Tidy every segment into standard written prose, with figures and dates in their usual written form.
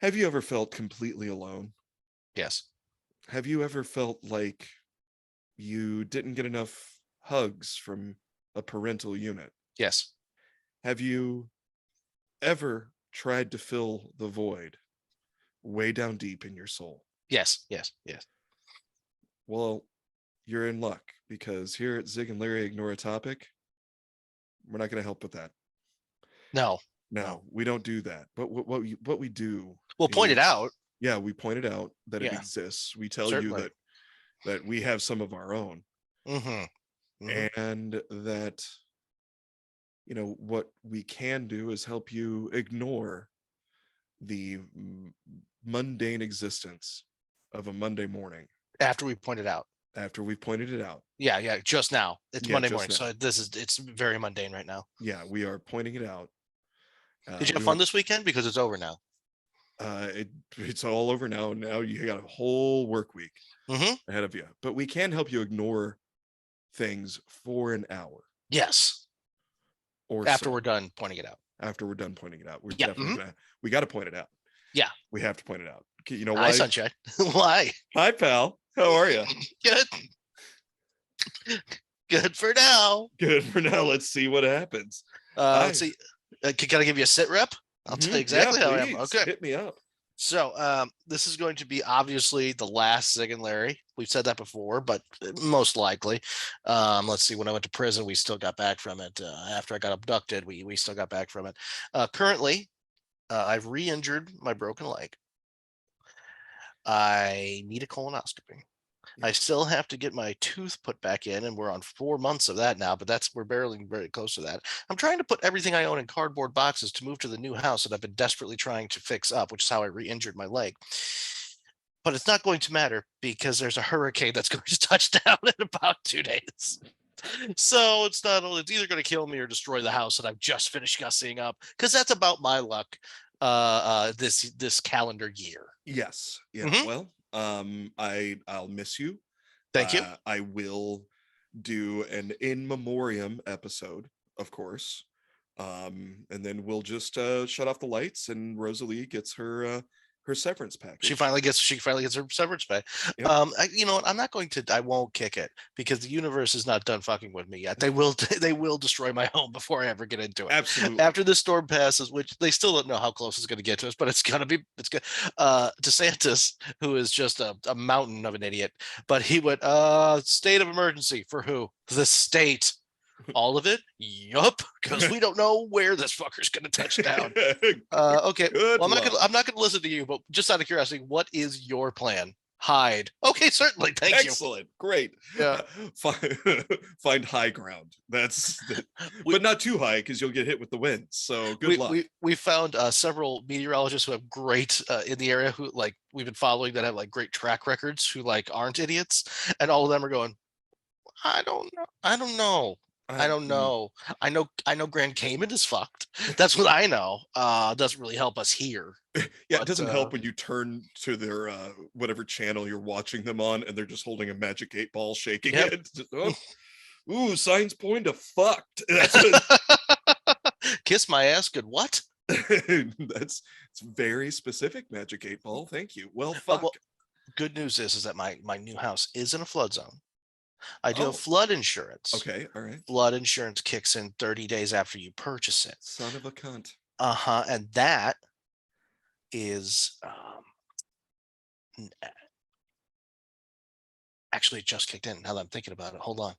Have you ever felt completely alone? Yes. Have you ever felt like you didn't get enough hugs from a parental unit? Yes. Have you ever tried to fill the void way down deep in your soul? Yes. Yes. Yes. Well, you're in luck because here at Zig and Larry Ignore a Topic, we're not going to help with that. No. No. No, we don't do that. But what we do We'll point it is, out. yeah, we pointed out that it Yeah. exists. We tell you Certainly. that we have some of our own, Mm-hmm. Mm-hmm. and that what we can do is help you ignore the mundane existence of a Monday morning After we point it out. after we've pointed it out. Yeah. Yeah. Just now. It's Yeah, Monday just morning, now. so it's very mundane right now. Yeah, we are pointing it out. Did you have We fun want this weekend? Because it's over now. it's all over now. Now you got a whole work week Mm-hmm. ahead of you, but we can help you ignore things for an hour Yes. or After so. we're done pointing it out. After we're done pointing it out, we're Yeah. definitely Mm-hmm. we got to point it out. Yeah. We have to point it out. You know Hi, why? Sunshine. Why? Hi, pal. How are you? Good. Good for now. Good for now. Let's see what happens. Let's see. Can I give you a sit rep? I'll tell you Yeah, exactly how I am. please Okay. hit me up. So this is going to be obviously the last Zig and Larry. We've said that before, but most likely. Let's see. When I went to prison, we still got back from it. After I got abducted, we still got back from it. Currently, I've re-injured my broken leg. I need a colonoscopy. I still have to get my tooth put back in, and we're on 4 months of that now, but we're barely very close to that. I'm trying to put everything I own in cardboard boxes to move to the new house that I've been desperately trying to fix up, which is how I re-injured my leg. But it's not going to matter because there's a hurricane that's going to touch down in about 2 days. So it's either going to kill me or destroy the house that I've just finished gussying up, because that's about my luck this calendar year. Yes. Yeah. Mm-hmm. Well, I'll miss you. Thank you. I will do an in memoriam episode, of course. And then we'll just shut off the lights and Rosalie gets her severance package. She finally gets her severance pay. Yep. You know what? I won't kick it because the universe is not done fucking with me yet. They will destroy my home before I ever get into it. Absolutely. After this storm passes, which they still don't know how close it's going to get to us, but it's good. DeSantis, who is just a mountain of an idiot, but he went, state of emergency for who? The state. All of it? Yup, because we don't know where this fucker's going to touch down. Okay, well, I'm not gonna listen to you, but just out of curiosity, what is your plan? Hide. Okay, certainly. Thank you. Excellent. Great. Yeah. Find high ground. But not too high because you'll get hit with the wind. So good luck. We found several meteorologists who have great in the area who we've been following that have great track records who aren't idiots, and all of them are going, I don't know. I don't know. I know Grand Cayman is fucked. That's what I know. Doesn't really help us here. Yeah, it doesn't help when you turn to their whatever channel you're watching them on and they're just holding a magic 8-ball shaking it. Ooh, signs point to fucked. Kiss my ass, good what? It's very specific, magic 8-ball. Thank you. Well, fuck. Good news is that my new house is in a flood zone. I do have flood insurance. Okay, all right. Flood insurance kicks in 30 days after you purchase it. Son of a cunt. And that is actually it just kicked in now that I'm thinking about it. Hold on.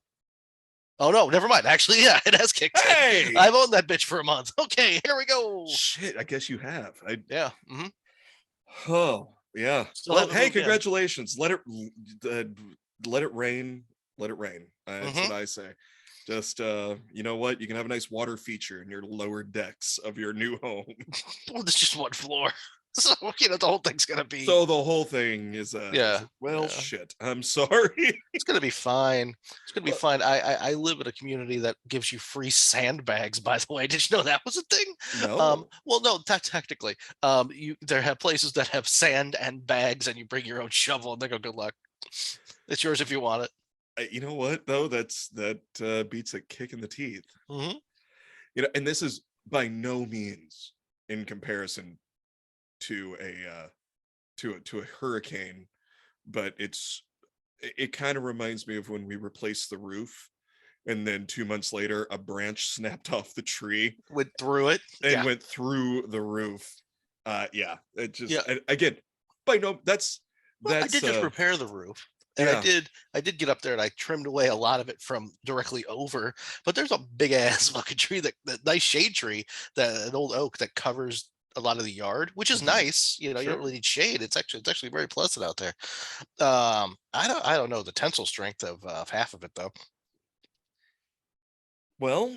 Oh no, never mind. Actually, yeah, it has kicked in. I've owned that bitch for a month. Okay, here we go. Shit, I guess you have. Yeah. Mm-hmm. Oh, yeah. Hey, congratulations. Let it rain. Let it rain. That's what I say. Just you know what? You can have a nice water feature in your lower decks of your new home. Well, there's just one floor. So, the whole thing's going to be... So the whole thing is... shit. I'm sorry. It's going to be fine. It's going to be fine. I live in a community that gives you free sandbags, by the way. Did you know that was a thing? No. Well, no, technically. There have places that have sand and bags, and you bring your own shovel, and they go, good luck. It's yours if you want it. You know what, though? That beats a kick in the teeth. Mm-hmm. And this is by no means in comparison to a hurricane, but it kind of reminds me of when we replaced the roof, and then 2 months later a branch snapped off the tree Went through it. and Yeah. went through the roof. Yeah, it just, Yeah. again, by no, Well, I that's did just repair the roof. And yeah. I did get up there and I trimmed away a lot of it from directly over, but there's a big ass fucking tree, that nice shade tree, that an old oak that covers a lot of the yard, which is Mhm. nice. You know, you don't Sure. really need shade. It's actually very pleasant out there. I don't know the tensile strength of half of it though. Well,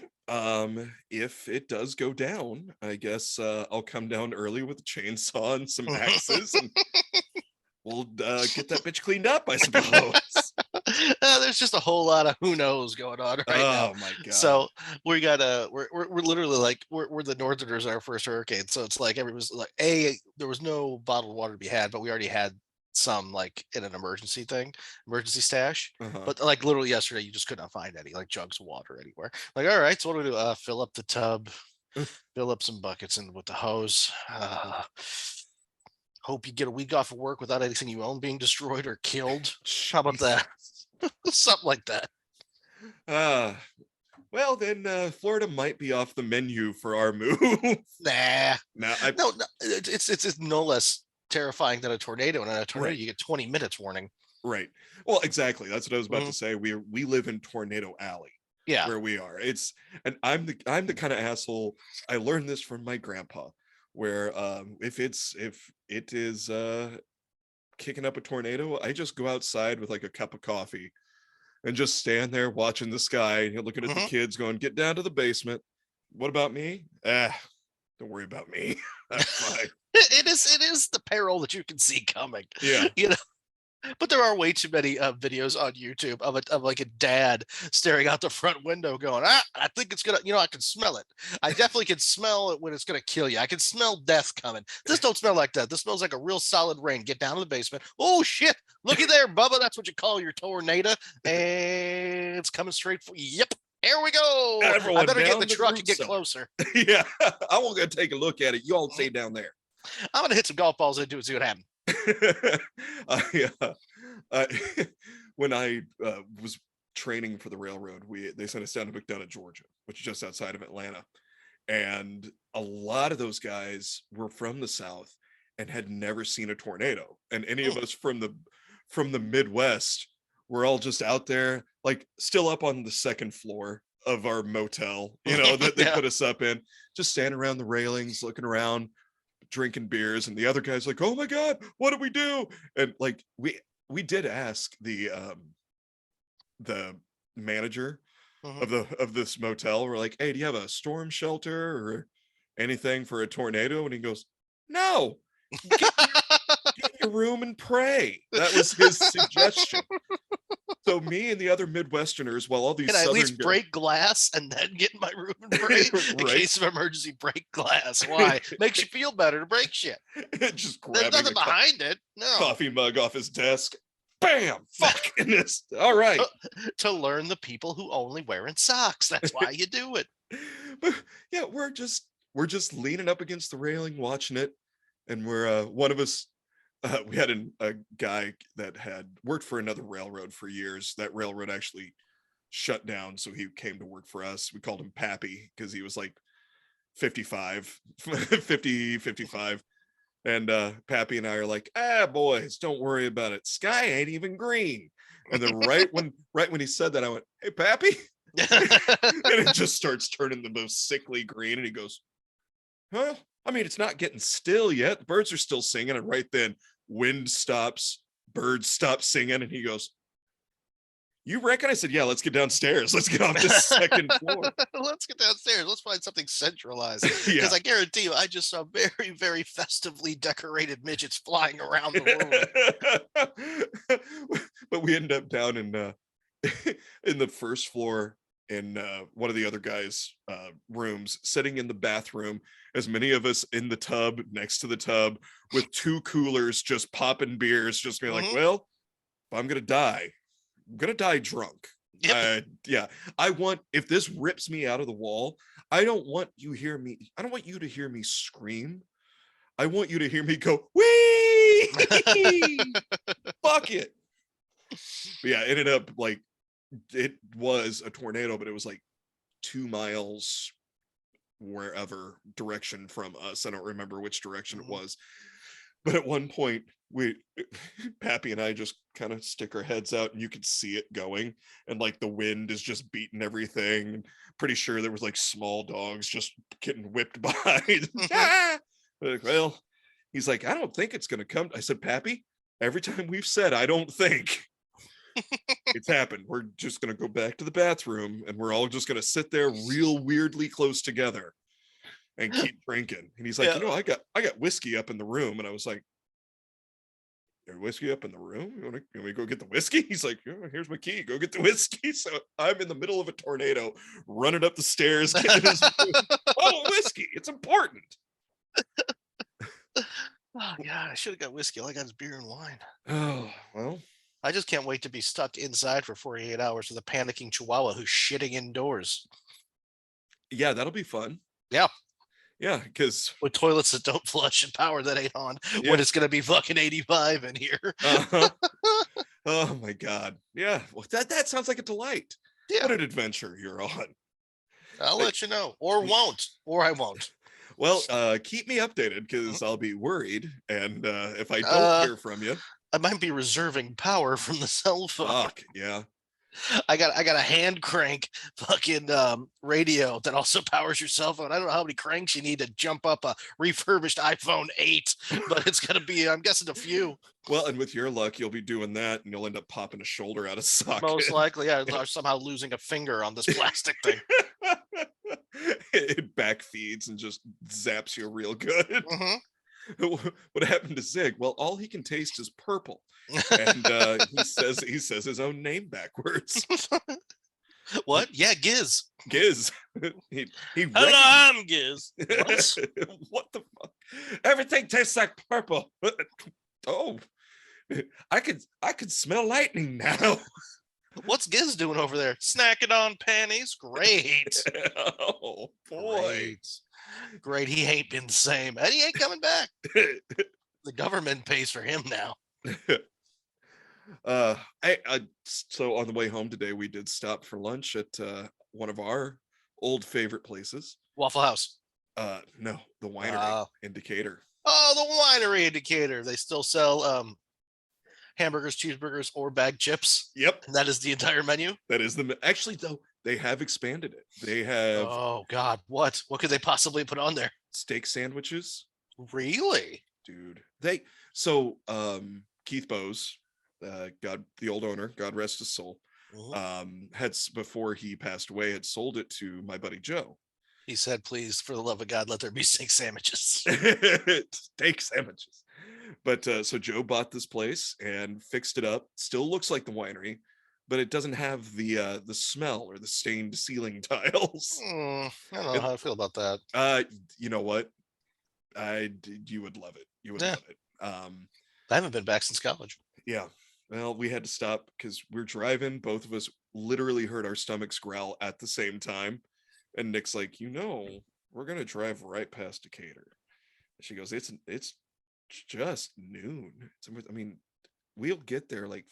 if it does go down, I guess I'll come down early with a chainsaw and some axes, and we'll get that bitch cleaned up, I suppose. There's just a whole lot of who knows going on right now. Oh my god. So we got we're literally like we're the Northerners our first hurricane. So it's like everyone's like, there was no bottled water to be had, but we already had some like in an emergency stash. Uh-huh. But like literally yesterday, you just could not find any like jugs of water anywhere. Like, all right, so what do we do? Fill up the tub, fill up some buckets and with the hose. Hope you get a week off of work without anything you own being destroyed or killed. How about that? Jesus. Something like that. Uh well then Florida might be off the menu for our move. Nah, Now I no, it's no less terrifying than a tornado. And in a tornado, right, you get 20 minutes warning. right. Well, exactly. That's what I was about Mhm. to say. We live in Tornado Alley Yeah. where we are. It's and I'm the kind of asshole. I learned this from my grandpa, where if it is kicking up a tornado, I just go outside with like a cup of coffee and just stand there watching the sky and looking at the Mhm. kids going, get down to the basement. What about me? Don't worry about me. I'm fine. It is the peril that you can see coming. Yeah. You know, but there are way too many videos on YouTube of like a dad staring out the front window, going, I think it's gonna, I can smell it. I definitely can smell it when it's gonna kill you. I can smell death coming. This don't smell like that. This smells like a real solid rain. Get down to the basement. Oh shit! Looky there, Bubba. That's what you call your tornado, and it's coming straight for you. Yep. Here we go. I Everyone better get in the down the truck and root get cellar. closer. Yeah. I won't go take a look at it. You all stay down there. I'm gonna hit some golf balls into it and see what happens. I, uh, when I was training for the railroad, they sent us down to McDonough, Georgia, which is just outside of Atlanta. And a lot of those guys were from the South and had never seen a tornado. And any of Mm. us from the Midwest were all just out there, like still up on the second floor of our motel, that they Yeah. put us up in, just standing around the railings, looking around, drinking beers, and the other guy's like, "Oh my god, what do we do?" And like we did ask the manager Mhm. of this motel. We're like, "Hey, do you have a storm shelter or anything for a tornado?" And he goes, "No, get get in your room and pray." That was his suggestion. So me and the other Midwesterners, while all these Can I at Southern least guys, break glass and then get in my room and pray in right, case of emergency? Break glass. Why? Makes you feel better to break shit. just There's grabbing nothing a behind it. No. coffee mug off his desk, bam, fuck, and this. All right. To learn the people who only wearing socks. That's why you do it. But yeah, we're just leaning up against the railing watching it, and we're one of us, we had a guy that had worked for another railroad for years. That railroad actually shut down, so he came to work for us. We called him Pappy because he was like 55 50 55. And Pappy and I are like, boys, don't worry about it, sky ain't even green. And then right when he said that, I went, "Hey Pappy." And it just starts turning the most sickly green, and he goes, "Huh? I mean, it's not getting still yet. The birds are still singing." And right then, wind stops, birds stop singing, and he goes, "You reckon?" I said, "Yeah, let's get downstairs. Let's get off this second floor." Let's get downstairs. Let's find something centralized. Because Yeah. I guarantee you, I just saw very, very festively decorated midgets flying around the room. But we end up down in in the first floor in one of the other guys' rooms, sitting in the bathroom, as many of us in the tub next to the tub with two coolers, just popping beers, just being like, Mhm. "Well, if I'm gonna die, I'm gonna die drunk." Yep. Yeah, I want, if this rips me out of the wall, I don't want you to hear me scream. I want you to hear me go, wee! Fuck it. But yeah, it ended up like, it was a tornado, but it was like 2 miles wherever direction from us. I don't remember which direction it was. But at one point, Pappy and I just kind of stick our heads out and you could see it going. And like the wind is just beating everything. Pretty sure there was like small dogs just getting whipped by. Like, well, he's like, I don't think it's going to come. I said, Pappy, every time we've said, I don't think, it's happened. We're just going to go back to the bathroom and we're all just going to sit there real weirdly close together and keep drinking. And he's like, Yeah. I got whiskey up in the room. And I was like, there's whiskey up in the room? You want me to go get the whiskey? He's like, oh, here's my key. Go get the whiskey. So I'm in the middle of a tornado, running up the stairs, getting his bottle of whiskey. It's important. Oh God, I should have got whiskey. All I got is beer and wine. Oh, well. I just can't wait to be stuck inside for 48 hours with a panicking chihuahua who's shitting indoors. Yeah, that'll be fun. Yeah. Yeah, because With toilets that don't flush and power that ain't on yeah. when it's going to be fucking 85 in here. Oh my God. Yeah. Well, that sounds like a delight. Yeah. What an adventure you're on. I'll let you know, or won't, or I won't. Well, keep me updated because I'll be worried. And if I don't hear from you, I might be reserving power from the cell phone. fuck, yeah. I got a hand crank fucking radio that also powers your cell phone. I don't know how many cranks you need to jump up a refurbished iPhone 8, but it's gonna be, I'm guessing, a few. Well, and with your luck, you'll be doing that and you'll end up popping a shoulder out of socket. Most likely, yeah, or somehow losing a finger on this plastic thing. It back feeds and just zaps you real good. What happened to Zig? Well, all he can taste is purple, and he says his own name backwards. What? Yeah, Giz. Giz. he Hello, I'm Giz. What? What the fuck? Everything tastes like purple. Oh, I could smell lightning now. What's Giz doing over there? Snacking on panties? Great. Oh boy. Great. He ain't been the same. And he ain't coming back. The government pays for him now. So on the way home today, we did stop for lunch at one of our old favorite places. Waffle House. No, the winery in Decatur. Oh, the winery in Decatur. They still sell hamburgers, cheeseburgers, or bag chips. Yep. And that is the entire menu. That is actually, though, they have expanded it. They have, oh God, what could they possibly put on there? Steak sandwiches. Really? Dude. Keith Bose, God, the old owner, God rest his soul, had, before he passed away, had sold it to my buddy Joe. He said, please, for the love of God, let there be steak sandwiches. Steak sandwiches. But so Joe bought this place and fixed it up. Still looks like the winery, but it doesn't have the smell or the stained ceiling tiles. I don't know how I feel about that. You know what? You would love it. You would love it. I haven't been back since college. Yeah. Well, we had to stop because we're driving. Both of us literally heard our stomachs growl at the same time. And Nick's like, we're gonna drive right past Decatur. She goes, it's just noon. I mean, we'll get there like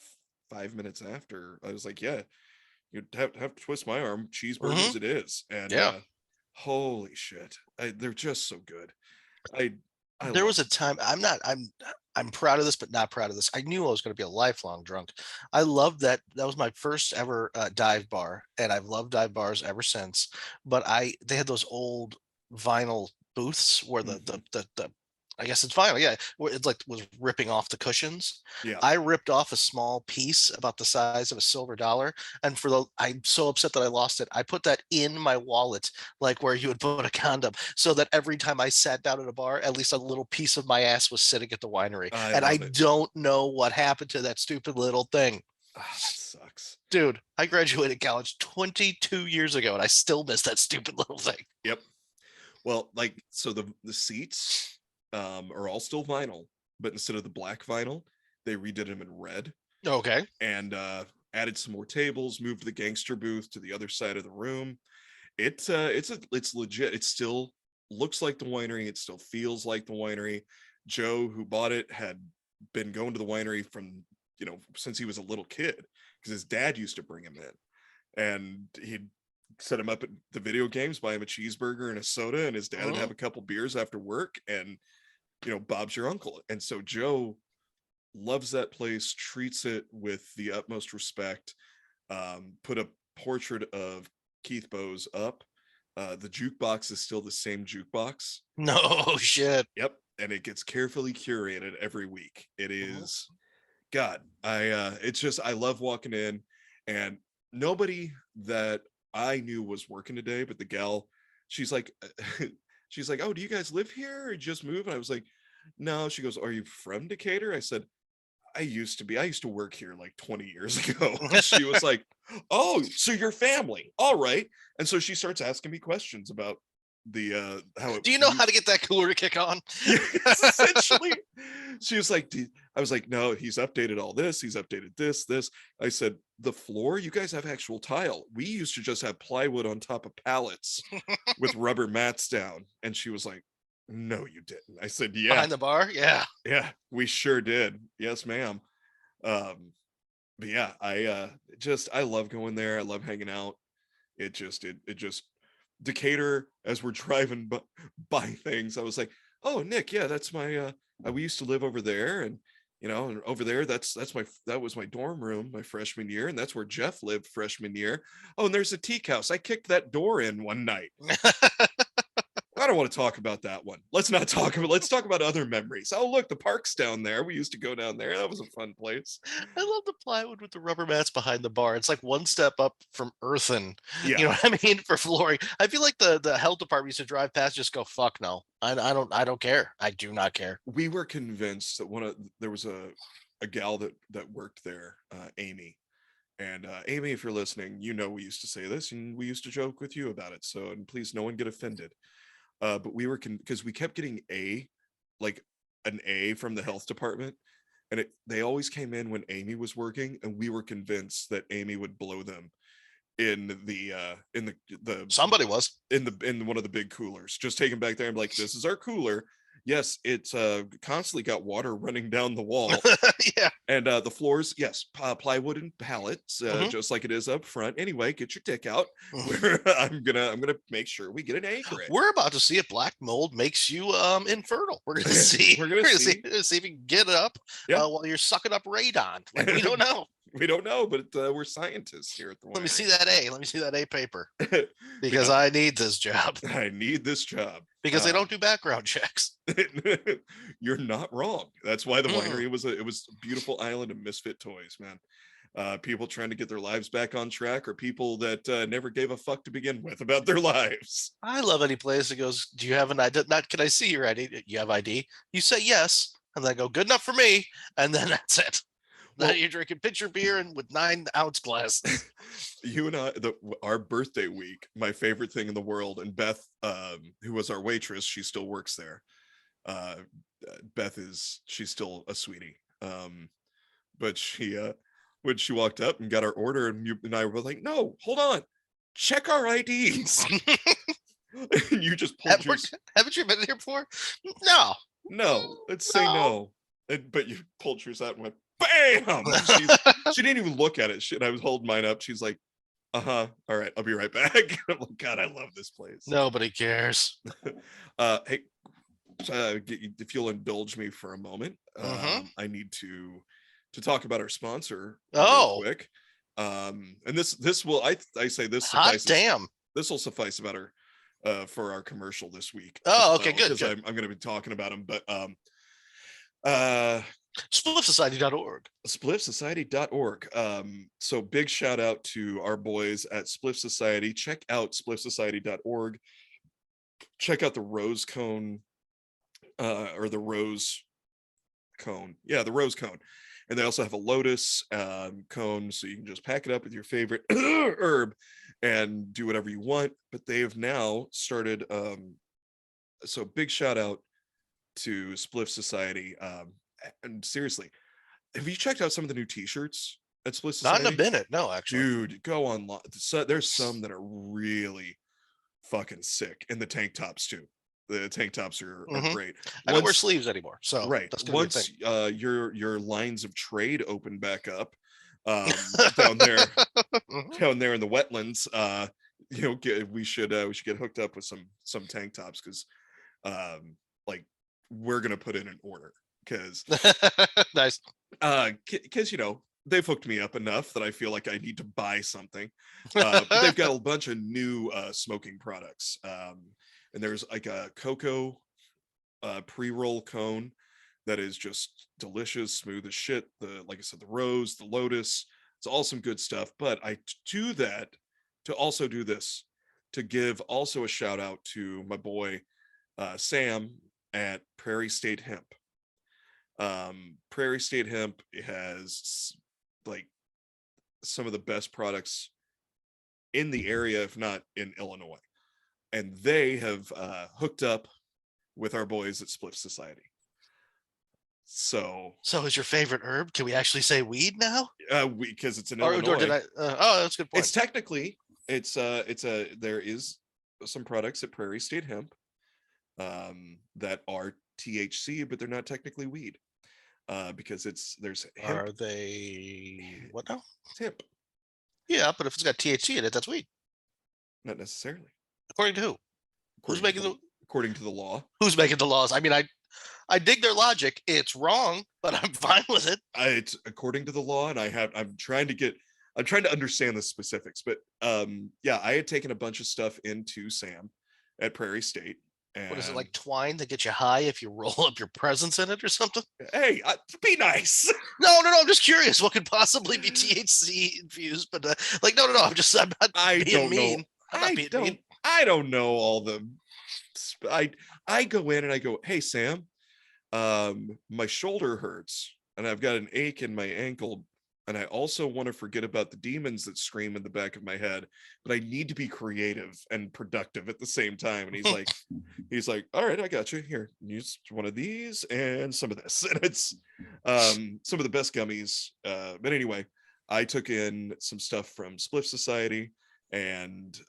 5 minutes after. I was like, yeah, you'd have to twist my arm. Cheeseburgers it is. And holy shit, they're just so good. There was a time, I'm proud of this, but not proud of this. I knew I was going to be a lifelong drunk. I loved that. That was my first ever dive bar, and I've loved dive bars ever since. But they had those old vinyl booths where the I guess it's vinyl, yeah, where it's like was ripping off the cushions. Yeah. I ripped off a small piece about the size of a silver dollar, and I'm so upset that I lost it. I put that in my wallet, like where you would put a condom, so that every time I sat down at a bar, at least a little piece of my ass was sitting at the winery. I don't know what happened to that stupid little thing. That sucks. Dude, I graduated college 22 years ago, and I still miss that stupid little thing. Yep. Well, like, so the seats are all still vinyl, but instead of the black vinyl, they redid them in red. Okay. And added some more tables, moved the gangster booth to the other side of the room. It's legit. It's still looks like the winery. It still feels like the winery. Joe, who bought it, had been going to the winery from, since he was a little kid, because his dad used to bring him in, and he'd set him up at the video games, buy him a cheeseburger and a soda, and his dad would have a couple beers after work, and Bob's your uncle. And so Joe loves that place, treats it with the utmost respect. Put a portrait of Keith Bowes up. The jukebox is still the same jukebox. No shit. Yep. And it gets carefully curated every week. It is, God, it's just, I love walking in, and nobody that I knew was working today, but the gal, she's like, oh, do you guys live here or just move? And I was like, no. She goes, are you from Decatur? I said, I used to work here like 20 years ago. She was like, oh, so your family. All right. And so she starts asking me questions about the how it, do you know how to get that cooler to kick on? Essentially. She was like, I was like, no, he's updated all this, he's updated this. I said, the floor, you guys have actual tile. We used to just have plywood on top of pallets with rubber mats down. And she was like, no, you didn't. I said, yeah. Behind the bar? Yeah, we sure did. Yes, ma'am. But yeah, I love going there. I love hanging out. It just Decatur, as we're driving by things, I was like, oh, Nick, yeah, that's my we used to live over there, and and over there, that was my dorm room my freshman year, and that's where Jeff lived freshman year. Oh, and there's a teak house. I kicked that door in one night. I don't want to talk about that one. Let's talk about other memories. Oh, look, the park's down there. We used to go down there. That was a fun place. I love the plywood with the rubber mats behind the bar. It's like one step up from earthen. Yeah. You know what I mean? For flooring. I feel like the health department used to drive past, just go, fuck no. I don't care. I do not care. We were convinced that there was a gal that worked there, Amy. And Amy, if you're listening, we used to say this and we used to joke with you about it. So, and please, no one get offended. But we were because we kept getting an A from the health department, and they always came in when Amy was working, and we were convinced that Amy would blow them in the somebody was in one of the big coolers. Just take them back there and be like, this is our cooler. Yes, it's constantly got water running down the wall. Yeah. And the floors, yes, plywood and pallets, just like it is up front. Anyway, get your dick out. I'm gonna make sure we get an A grade. We're about to see if black mold makes you infertile. We're gonna see. We're gonna see if you can get it up while you're sucking up radon. Like, we don't know. We don't know, but we're scientists here at the winery. Let me see that A. Let me see that A paper. Because I need this job. I need this job. Because they don't do background checks. You're not wrong. That's why the winery was a beautiful island of misfit toys, man. People trying to get their lives back on track, or people that never gave a fuck to begin with about their lives. I love any place that goes, do you have an ID? Not, can I see your ID? You have ID? You say yes. And then I go, good enough for me. And then that's it. Well, you're drinking pitcher beer and with 9-ounce glasses. You and I, our birthday week, my favorite thing in the world, and Beth, who was our waitress, she still works there. Beth she's still a sweetie. But she, when she walked up and got our order, and you and I were like, no, hold on, check our IDs. And you just pulled haven't you been here before? No, let's say no. But you pulled yours out and went, bam! She didn't even look at it. I was holding mine up. She's like, all right, I'll be right back. I'm like, God, I love this place. Nobody cares. Hey, if you'll indulge me for a moment, I need to talk about our sponsor real quick. And this will, I say this suffices. Hot damn. This will suffice about for our commercial this week. Oh, okay, good. Because I'm going to be talking about them, but spliffsociety.org. Spliffsociety.org. So big shout out to our boys at Spliff Society. Check out spliffsociety.org. Check out the rose cone, or the rose cone. Yeah, the rose cone. And they also have a lotus cone, so you can just pack it up with your favorite herb and do whatever you want. But they have now started, so big shout out to Spliff Society. And seriously, have you checked out some of the new t-shirts at Spliff Society? Not in a minute, no, actually. Dude, go online. So there's some that are really fucking sick, and the tank tops too. The tank tops are Mhm. great. I don't wear Once sleeves anymore, so right, that's gonna be a thing. once your lines of trade open back up, down there Mhm. down there in the wetlands, we should get hooked up with some tank tops because like we're gonna put in an order because Nice. because they've hooked me up enough that I feel like I need to buy something. But they've got a bunch of new smoking products. And there's like a cocoa pre-roll cone that is just delicious, smooth as shit. The like I said, the rose, the lotus, it's all some good stuff. But I do that to also do this to give also a shout out to my boy Sam at Prairie State Hemp. Prairie State Hemp has like some of the best products in the area, if not in Illinois. And they have hooked up with our boys at Spliff Society. So, So is your favorite herb? Can we actually say weed now? because it's in Or did Illinois, I? Oh, that's a good it's point. technically there is some products at Prairie State Hemp that are THC, but they're not technically weed because there's hemp. Are they what now? It's hemp, Yeah, but if it's got THC in it, that's weed. not necessarily According to who? Who's according to making the the according to the law. Who's making the laws? I mean, I dig their logic. It's wrong, but I'm fine with it. It's according to the law, and I'm trying to understand the specifics, but yeah, I had taken a bunch of stuff into Sam at Prairie State, What is it, and like twine that gets you high if you roll up your presents in it or something? hey, be nice. No. I'm just curious. What could possibly be THC infused? But no. I'm not I being don't know. mean. I'm not being mean. I don't know all the. I go in and I go, hey Sam, my shoulder hurts and I've got an ache in my ankle, and I also want to forget about the demons that scream in the back of my head, but I need to be creative and productive at the same time. And he's like, all right, I got you. Here, use one of these and some of this. And it's some of the best gummies. But anyway, I took in some stuff from Spliff Society, and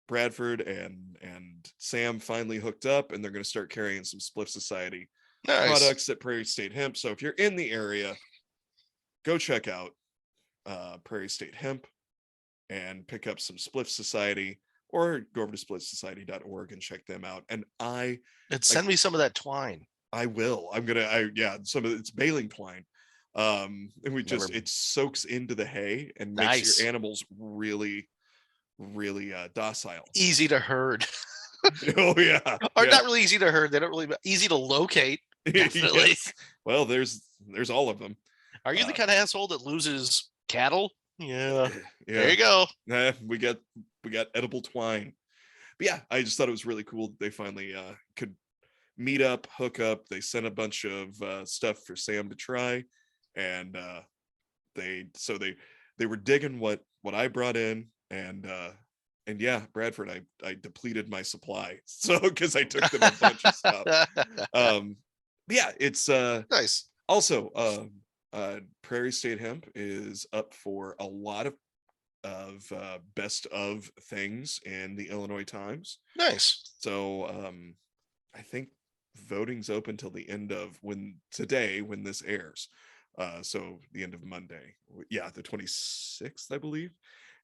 Bradford and Sam finally hooked up, and they're going to start carrying some Spliff Society Nice. products at Prairie State Hemp. So if you're in the area, go check out Prairie State Hemp and pick up some Spliff Society, or go over to spliffsociety.org and check them out. And And like, send me some of that twine. I will. Yeah, some of it's baling twine. And it soaks into the hay and makes Nice. your animals really, really docile. Easy to herd. Oh yeah. Or Yeah. not really easy to herd. They don't really easy to locate. Definitely. Yes. Well, there's all of them. Are you the kind of asshole that loses cattle? Yeah. Yeah. There you go. We got edible twine. But yeah, I just thought it was really cool that they finally could meet up, hook up. They sent a bunch of stuff for Sam to try, and they were digging what I brought in, and yeah, Bradford, I depleted my supply, so because I took them a bunch of stuff. But yeah, it's Nice. also Prairie State Hemp is up for a lot of best of things in the Illinois Times. Nice. So I think voting's open till the end of when this airs. So the end of Monday. Yeah, the 26th, I believe.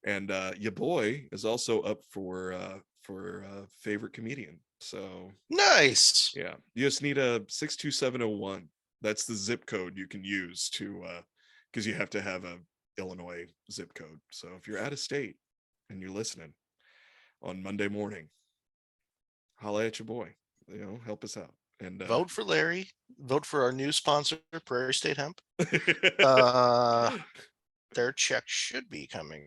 And your boy is also up for favorite comedian. So Nice. yeah, you just need a 62701. That's the zip code you can use to because you have to have a Illinois zip code. So if you're out of state and you're listening on Monday morning, holla at your boy. Help us out. And Vote for Larry. Vote for our new sponsor, Prairie State Hemp. Their check should be coming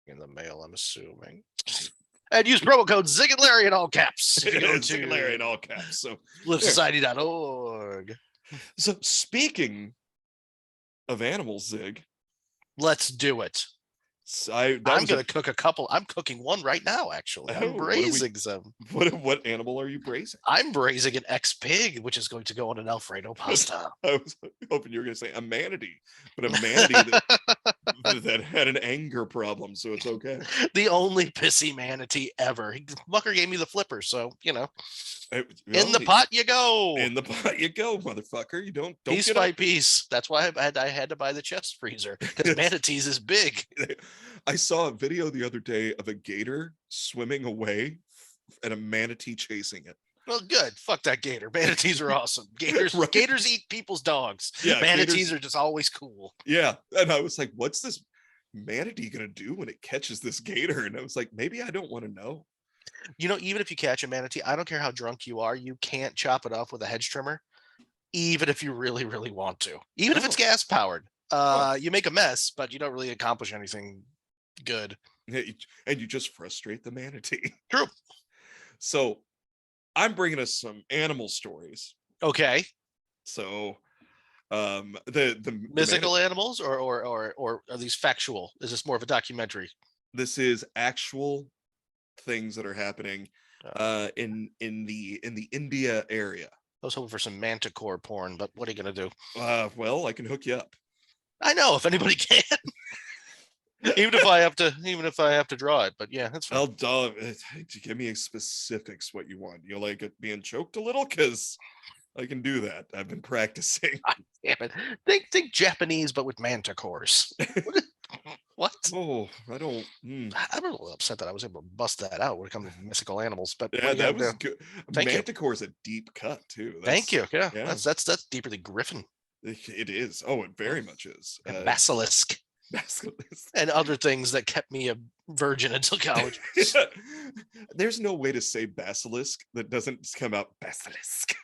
in the mail, I'm assuming. And use promo code Zig and Larry in all caps. If you go Zig and Larry in all caps. So spliffsociety.org. So speaking of animals, Zig, let's do it. I'm going to cook a couple. I'm cooking one right now, actually. I'm braising some. What animal are you braising? I'm braising an ex-pig, which is going to go on an Alfredo pasta. I was hoping you were going to say a manatee, but a manatee that had an anger problem, so it's okay. The only pissy manatee ever. Fucker gave me the flipper, so in the pot you go. In the pot you go, motherfucker. You don't piece get by up. piece. That's why I had to buy the chest freezer, because manatees is big. I saw a video the other day of a gator swimming away and a manatee chasing it. Well, good. Fuck that gator. Manatees are awesome. Gators, Right. Gators eat people's dogs. Yeah, manatees are just always cool. Yeah, and I was like, "What's this manatee gonna do when it catches this gator?" And I was like, "Maybe I don't want to know." Even if you catch a manatee, I don't care how drunk you are, you can't chop it off with a hedge trimmer, even if you really, really want to. Even if it's gas powered, you make a mess, but you don't really accomplish anything good. And you just frustrate the manatee. True. So I'm bringing us some animal stories. Okay. So the mythical animals or are these factual? Is this more of a documentary? This is actual things that are happening in the India area. I was hoping for some manticore porn, but what are you gonna do? Well, I can hook you up. I know if anybody can. even if I have to draw it, but yeah, that's fine. I'll give me specifics what you want. You like it being choked a little, because I can do that. I've been practicing. Damn it. Think Japanese, but with manticores. What? Oh, I don't. I'm a little upset that I was able to bust that out when it comes to mystical animals. But Yeah, that was good. Manticore is a deep cut too. Thank you. Yeah, that's deeper than Griffin. It is. Oh, it very much is. And basilisk. And other things that kept me a virgin until college. There's no way to say basilisk that doesn't come out basilisk.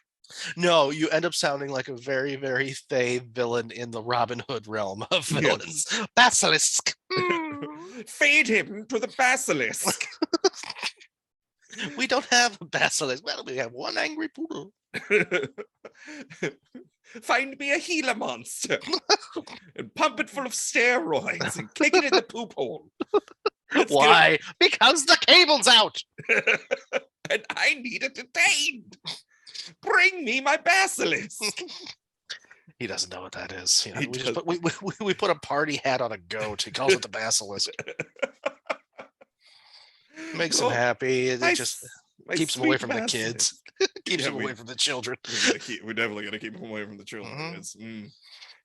No, you end up sounding like a very, very fey villain in the Robin Hood realm of villains. Yes. Basilisk. Feed him to the basilisk. We don't have a basilisk. Well, we have one angry poodle. Find me a Gila monster and pump it full of steroids and kick it in the poop hole. Why? Because the cable's out. And I need it detained. Bring me my basilisk. He doesn't know what that is. We put a party hat on a goat. He calls it the basilisk. Makes him happy. It just keeps him away from the kids. Keeps him away from the children. We're definitely gonna keep him away from the children.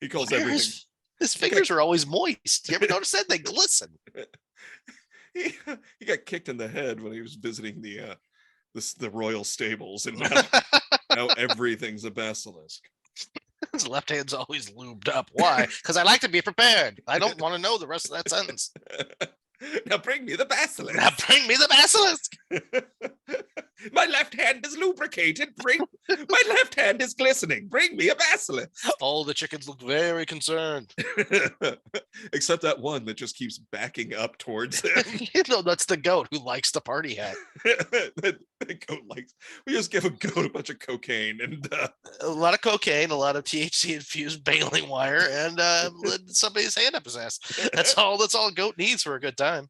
He calls everything. His fingers are always moist. You ever notice that? They glisten. He got kicked in the head when he was visiting the royal stables, and now everything's a basilisk. His left hand's always lubed up. Why? Because I like to be prepared. I don't want to know the rest of that sentence. Now bring me the basilisk. My left hand is lubricated. My left hand is glistening. Bring me a basilisk. All the chickens look very concerned. Except that one that just keeps backing up towards him. That's the goat who likes the party hat. The goat likes. We just give a goat a bunch of cocaine and a lot of cocaine, a lot of THC infused baling wire, and somebody's hand up his ass. That's all a goat needs for a good time.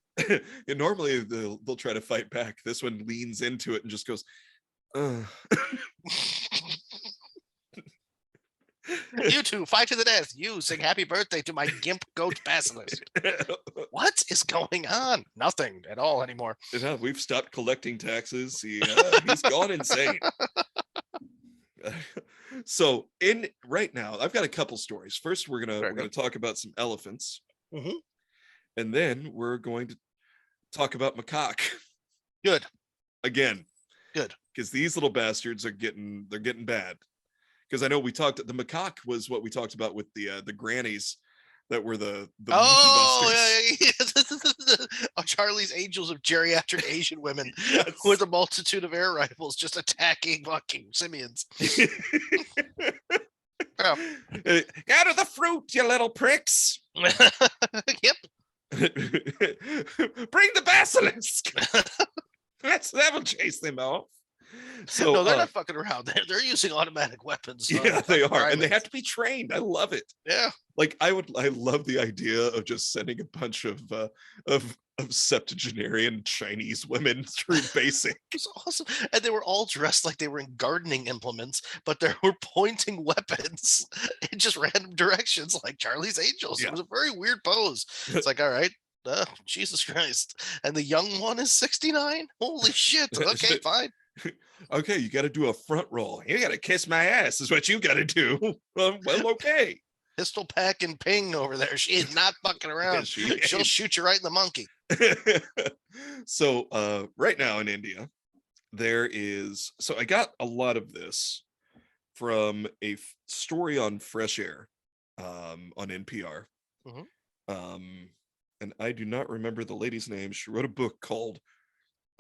And normally they'll try to fight back. This one leans into it and just goes, You two fight to the death. You sing happy birthday to my gimp goat basilisk. What is going on? Nothing at all anymore. We've stopped collecting taxes. He's gone insane. So right now, I've got a couple stories. First, we're gonna talk about some elephants, and then we're going to talk about macaque. Good. Again. Good. Because these little bastards are getting bad. Because I know the macaque was what we talked about with the grannies that were the Charlie's Angels of geriatric Asian women with a multitude of air rifles just attacking fucking simians. Out of the fruit, you little pricks. Yep. Bring the basilisk. That will chase them off. So No, they're not fucking around. They're using automatic weapons on yeah, they fucking are, and they have primates. to be trained. I love it. Yeah, Like I love the idea of just sending a bunch of septuagenarian Chinese women through basic. it was awesome. And they were all dressed like they were in gardening implements, but they were pointing weapons in just random directions, like Charlie's Angels. It Yeah. was a very weird pose. It's like, all right, Jesus Christ. And the young one is 69. Holy shit. Okay, fine. Okay, you got to do a front roll. You got to kiss my ass is what you got to do. Well, okay. Pistol pack and ping over there. She is not fucking around. She'll shoot you right in the monkey. So right now in India, so I got a lot of this from a story on Fresh Air on NPR. Mhm. And I do not remember the lady's name. She wrote a book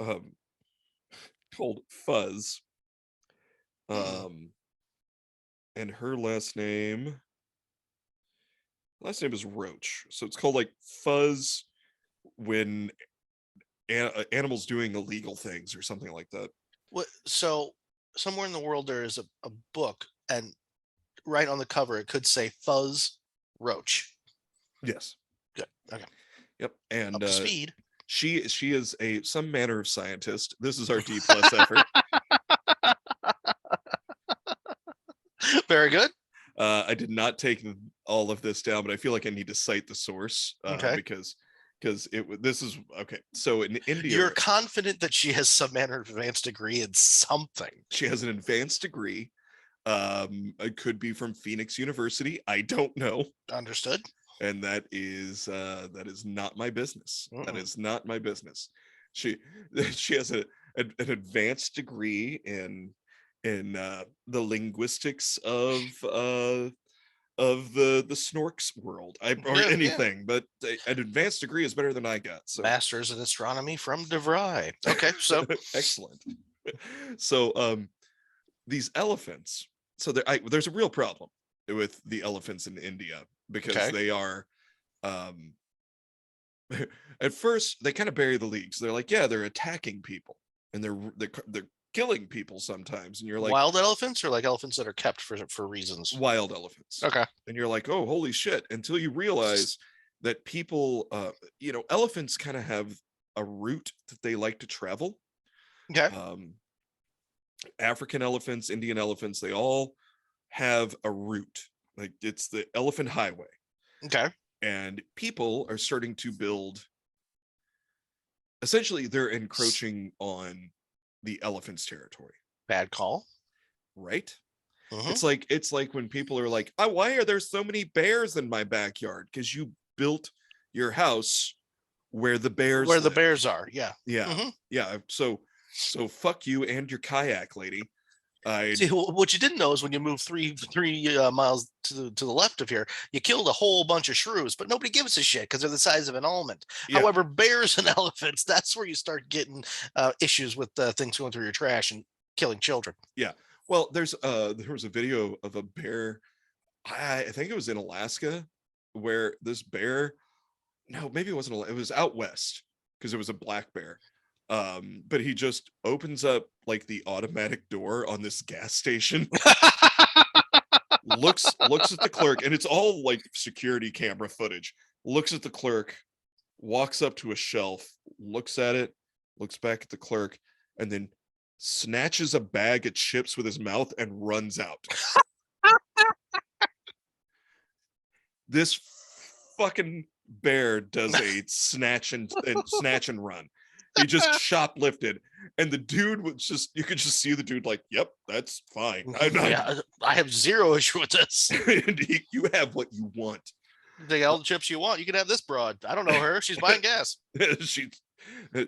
um, called Fuzz. And her last name is Roach. So it's called like Fuzz when animals doing illegal things or something like that. So somewhere in the world there is a book, and right on the cover it could say Fuzz Roach. Yes. Good. Okay. Yep. And Up to speed. she is some manner of scientist. This is our D+ effort. Very good. I did not take all of this down, but I feel like I need to cite the source Okay. because this is okay. So in India, You're confident that she has some manner of advanced degree in something. she has an advanced degree. It could be from Phoenix University. I don't know. Understood. And that is not my business. That is not my business. She has an advanced degree in the linguistics of the snorks world, or anything, but an advanced degree is better than I got. So master's in astronomy from DeVry. Okay, so excellent. So these elephants. So there's a real problem with the elephants in India because they are at first they kind of bury the lead. So they're like, yeah, they're attacking people and they're killing people sometimes, and you're like, wild elephants or like elephants that are kept for reasons? Wild elephants. Okay. And you're like, oh, holy shit, until you realize that people elephants kind of have a route that they like to travel. Okay. African elephants, Indian elephants, they all have a route. Like it's the elephant highway. Okay. And people are starting to build, essentially they're encroaching on the elephant's territory. Bad call. Right? It's like when people are like, oh, why are there so many bears in my backyard? Because you built your house where the bears the bears are. Yeah. Yeah. So fuck you and your kayak, lady. See, what you didn't know is when you move three miles to the left of here, you killed a whole bunch of shrews, but nobody gives a shit because they're the size of an almond. Yeah. However, bears and elephants, that's where you start getting issues with things going through your trash and killing children. Yeah. Well, there was a video of a bear, I think it was in Alaska, where this bear, no, maybe it wasn't, it was out west because it was a black bear. But he just opens up like the automatic door on this gas station, looks at the clerk, and it's all like security camera footage. Looks at the clerk, walks up to a shelf, looks at it, looks back at the clerk, and then snatches a bag of chips with his mouth and runs out. This fucking bear does a snatch and run. He just shoplifted, and the dude was just, you could just see the dude like, yep, that's fine. I have zero issue with this. You have what you want. Take all the chips you want. You can have this broad. I don't know her. She's buying gas.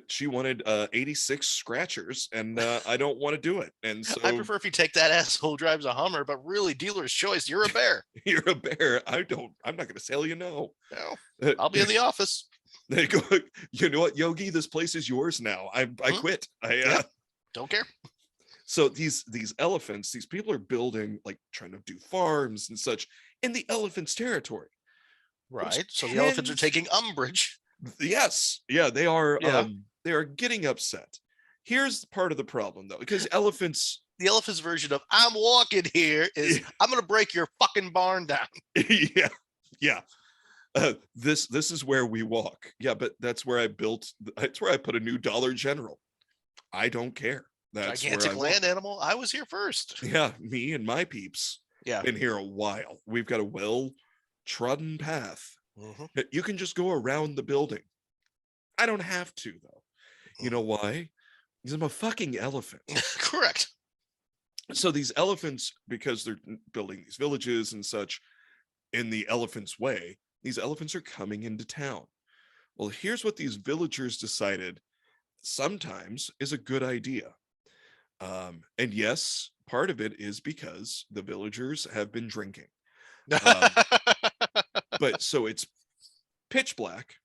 She wanted 86 scratchers, and I don't want to do it. And so I prefer if you take that asshole who drives a Hummer, but really dealer's choice. You're a bear. You're a bear. I'm not going to sell you. No, I'll be in the office. They go, you know what, Yogi, this place is yours now. I quit. Don't care. So these elephants, these people are building, like trying to do farms and such in the elephant's territory. Right. So the elephants are taking umbrage. Yes. Yeah, they are. Yeah. They are getting upset. Here's part of the problem though, because elephants. The elephant's version of "I'm walking here" is "I'm gonna break your fucking barn down." Yeah, yeah. This is where we walk. Yeah, but that's where I built. That's where I put a new Dollar General. I don't care. That's where I Gigantic walk. land animal. I was here first. Yeah, me and my peeps Yeah. been here a while. We've got a well trodden path. You can just go around the building. I don't have to though. You know why? Because I'm a fucking elephant. Correct. So these elephants, because they're building these villages and such in the elephant's way, these elephants are coming into town. Well, here's what these villagers decided sometimes is a good idea. And yes, part of it is because the villagers have been drinking. But so it's pitch black.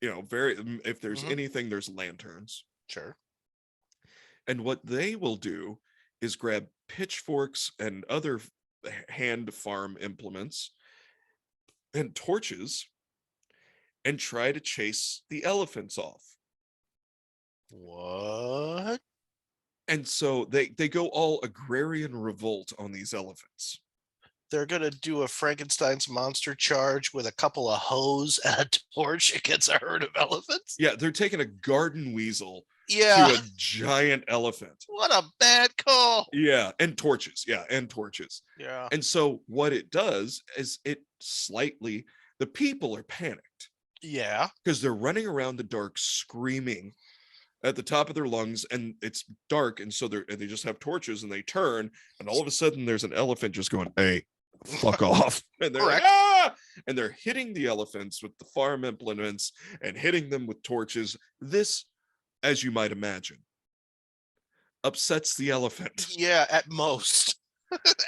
If there's anything, there's lanterns. Sure. And what they will do is grab pitchforks and other hand farm implements and torches and try to chase the elephants off. What? And so they go all agrarian revolt on these elephants. They're gonna do a Frankenstein's monster charge with a couple of hoes and a torch against a herd of elephants. Yeah, they're taking a garden weasel Yeah. to a giant elephant. What a bad call. Yeah, and torches. Yeah, and torches. Yeah. And so what it does is the people are panicked. Yeah. Because they're running around the dark screaming at the top of their lungs, and it's dark, and so they just have torches, and they turn, and all of a sudden there's an elephant just going, "Hey, fuck off." And they're like, "Ah!" And they're hitting the elephants with the farm implements and hitting them with torches. This, as you might imagine, upsets the elephant. Yeah, at most.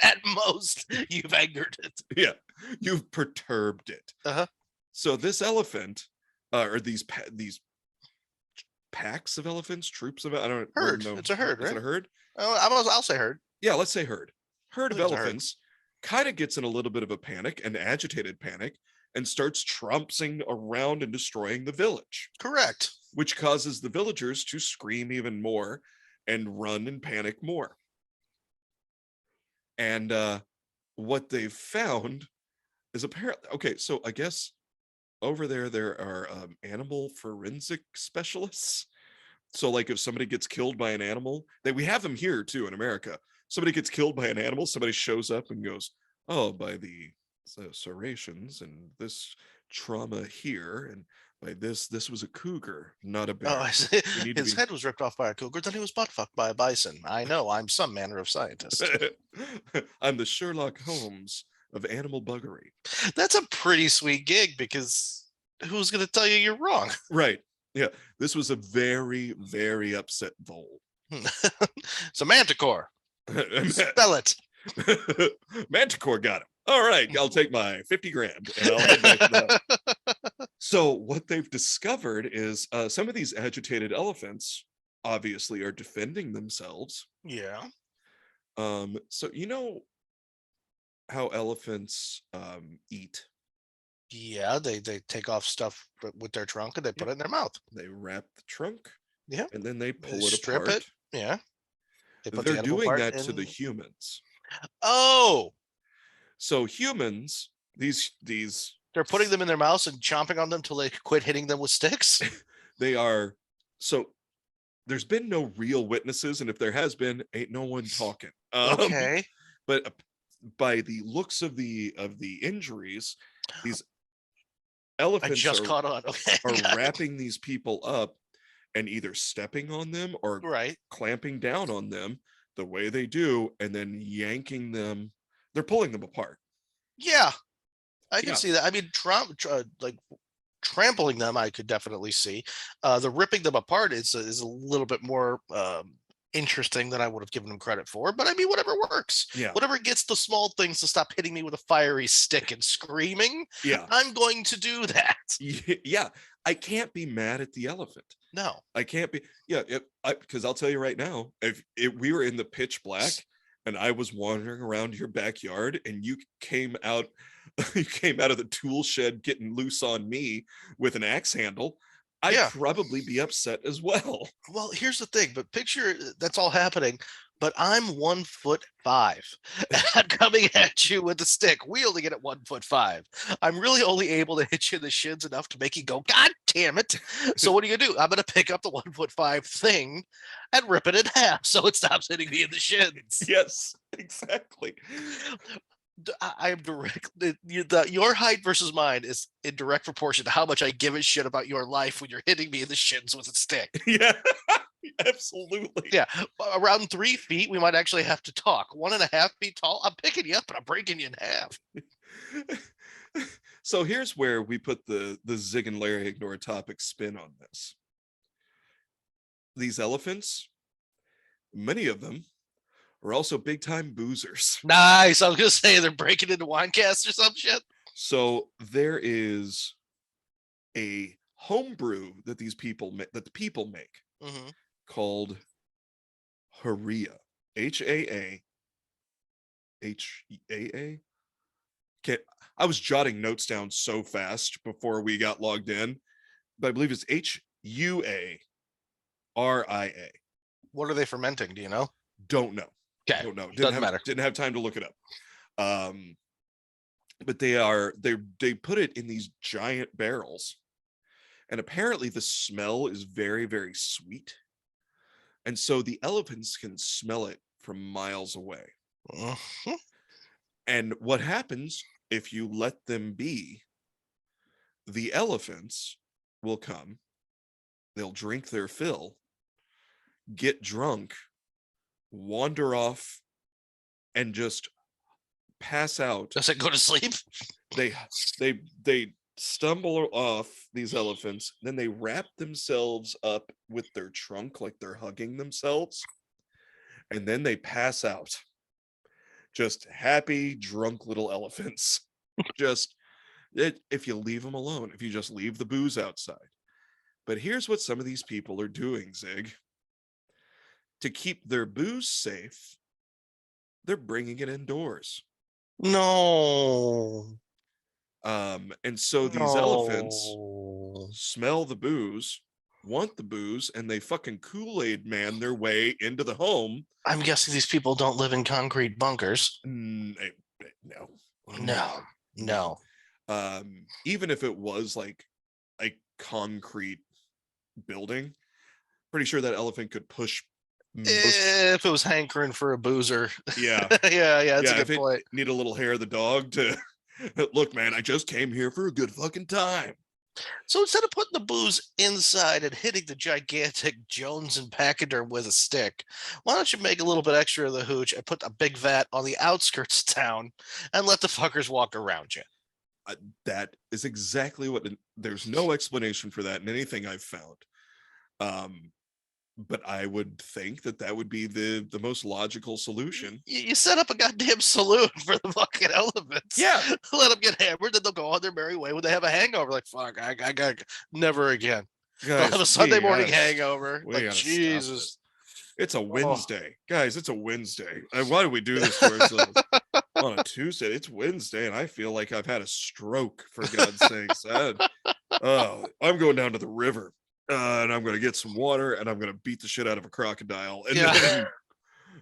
At most, you've angered it. Yeah, you've perturbed it. So this elephant, or these packs of elephants, troops of, I don't herd. know. It's a herd, Is right? it a herd? Oh, I'll say herd. Yeah, let's say herd. Herd of think it's a herd. elephants kind of gets in a little bit of a panic, an agitated panic, and starts trompsing around and destroying the village. Correct. Which causes the villagers to scream even more and run and panic more. And what they've found is apparently, okay, so I guess over there are animal forensic specialists. So like if somebody gets killed by an animal, we have them here too in America. Somebody gets killed by an animal, somebody shows up and goes, "Oh, by the serrations and this trauma here, and by this was a cougar, not a bear." Oh, I see. His head was ripped off by a cougar, then he was butt fucked by a bison. I know, I'm some manner of scientist. I'm the Sherlock Holmes of animal buggery. That's a pretty sweet gig, because who's going to tell you you're wrong? Right. Yeah. This was a very, very upset vole. So Manticore. Spell it. Manticore got him. All right, I'll take my 50 grand and I'll head back to that. So what they've discovered is some of these agitated elephants obviously are defending themselves. Yeah. So you know how elephants eat? Yeah, they take off stuff with their trunk and they put it in their mouth. They wrap the trunk. Yeah. And then they pull They it strip apart. it. Yeah. They're doing that to the humans. Oh. So humans, these they're putting them in their mouths and chomping on them till they quit hitting them with sticks. They are. So there's been no real witnesses, and if there has been, ain't no one talking. Okay. But by the looks of the injuries, these elephants caught on. Okay. are wrapping these people up and either stepping on them or clamping down on them the way they do, and then yanking them. They're pulling them apart. Yeah, I can see that. I mean, like trampling them, I could definitely see. The ripping them apart is a little bit more interesting than I would have given them credit for. But I mean, whatever works. Yeah. Whatever gets the small things to stop hitting me with a fiery stick and screaming. Yeah. I'm going to do that. Yeah. I can't be mad at the elephant. No. I can't be. Yeah. Because I'll tell you right now, if we were in the pitch black and I was wandering around your backyard and you came out of the tool shed getting loose on me with an axe handle, I'd Yeah. probably be upset as well. Well, here's the thing, but picture that's all happening, but I'm 1'5", and I'm coming at you with a stick, wielding it at 1'5". I'm really only able to hit you in the shins enough to make you go, God damn it. So what are you gonna do? I'm gonna pick up the 1'5" thing and rip it in half so it stops hitting me in the shins. Yes, exactly. I'm direct. Your height versus mine is in direct proportion to how much I give a shit about your life when you're hitting me in the shins with a stick. Yeah, absolutely. Yeah, around 3 feet, we might actually have to talk. 1.5 feet tall, I'm picking you up and I'm breaking you in half. So here's where we put the Zig and Larry ignore topic spin on this. These elephants, many of them, are also big time boozers. Nice. I was gonna say they're breaking into wine casks or some shit. So there is a homebrew that the people make Mm-hmm. called Haria. H-A-A. H-A-A. Okay, I was jotting notes down so fast before we got logged in, but I believe it's H-U-A-R-I-A. What are they fermenting? Do you know? Don't know. Okay, Don't know. doesn't matter. Didn't have time to look it up. But they put it in these giant barrels, and apparently the smell is very, very sweet, and so the elephants can smell it from miles away. Mhm. And what happens if you let them be? The elephants will come, they'll drink their fill, get drunk, wander off, and just pass out. Does it go to sleep? They stumble off, these elephants, then they wrap themselves up with their trunk like they're hugging themselves, and then they pass out. Just happy, drunk little elephants. Just if you leave them alone, if you just leave the booze outside. But here's what some of these people are doing, Zig. To keep their booze safe, they're bringing it indoors. No. And so these elephants No. smell the booze, want the booze, and they fucking Kool-Aid man their way into the home. I'm guessing these people don't live in concrete bunkers. No, No. No. Even if it was like a concrete building, pretty sure that elephant could push If it was hankering for a boozer. Yeah. yeah, that's Yeah, a if good it point. need a little hair of the dog to look, man, I just came here for a good fucking time. So instead of putting the booze inside and hitting the gigantic Jones and Pachyderm with a stick, why don't you make a little bit extra of the hooch and put a big vat on the outskirts of town and let the fuckers walk around you? That is exactly what. There's no explanation for that in anything I've found. But I would think that would be the most logical solution. You set up a goddamn saloon for the fucking elephants. Yeah. Let them get hammered, then they'll go on their merry way when they have a hangover. Like, fuck, I got never again. Guys, They'll have a Sunday morning hangover. Like, Jesus. It's a Wednesday. Guys, it's a Wednesday. Why do we do this to ourselves on a Tuesday? It's Wednesday, and I feel like I've had a stroke, for God's sakes. I'm going down to the river, and I'm going to get some water, and I'm going to beat the shit out of a crocodile. And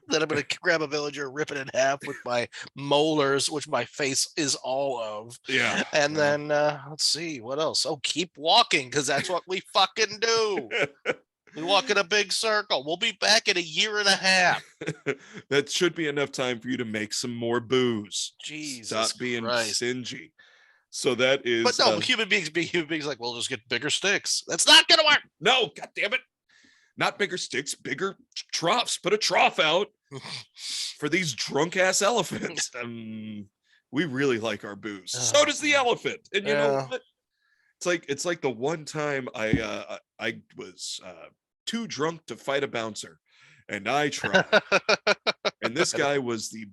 then I'm going to grab a villager, rip it in half with my molars, which my face is all of. Yeah. And then, let's see, what else? Oh, keep walking, because that's what we fucking do. We walk in a big circle. We'll be back in 1.5 years. That should be enough time for you to make some more booze. Jesus Stop being Christ. stingy. So that is. But no, human beings being human beings, like, we'll just get bigger sticks. That's not going to work. No, God damn it. Not bigger sticks, bigger troughs. Put a trough out for these drunk ass elephants. We really like our booze. So does the elephant. And you know what? It's like the one time I was too drunk to fight a bouncer, and I tried. And this guy was the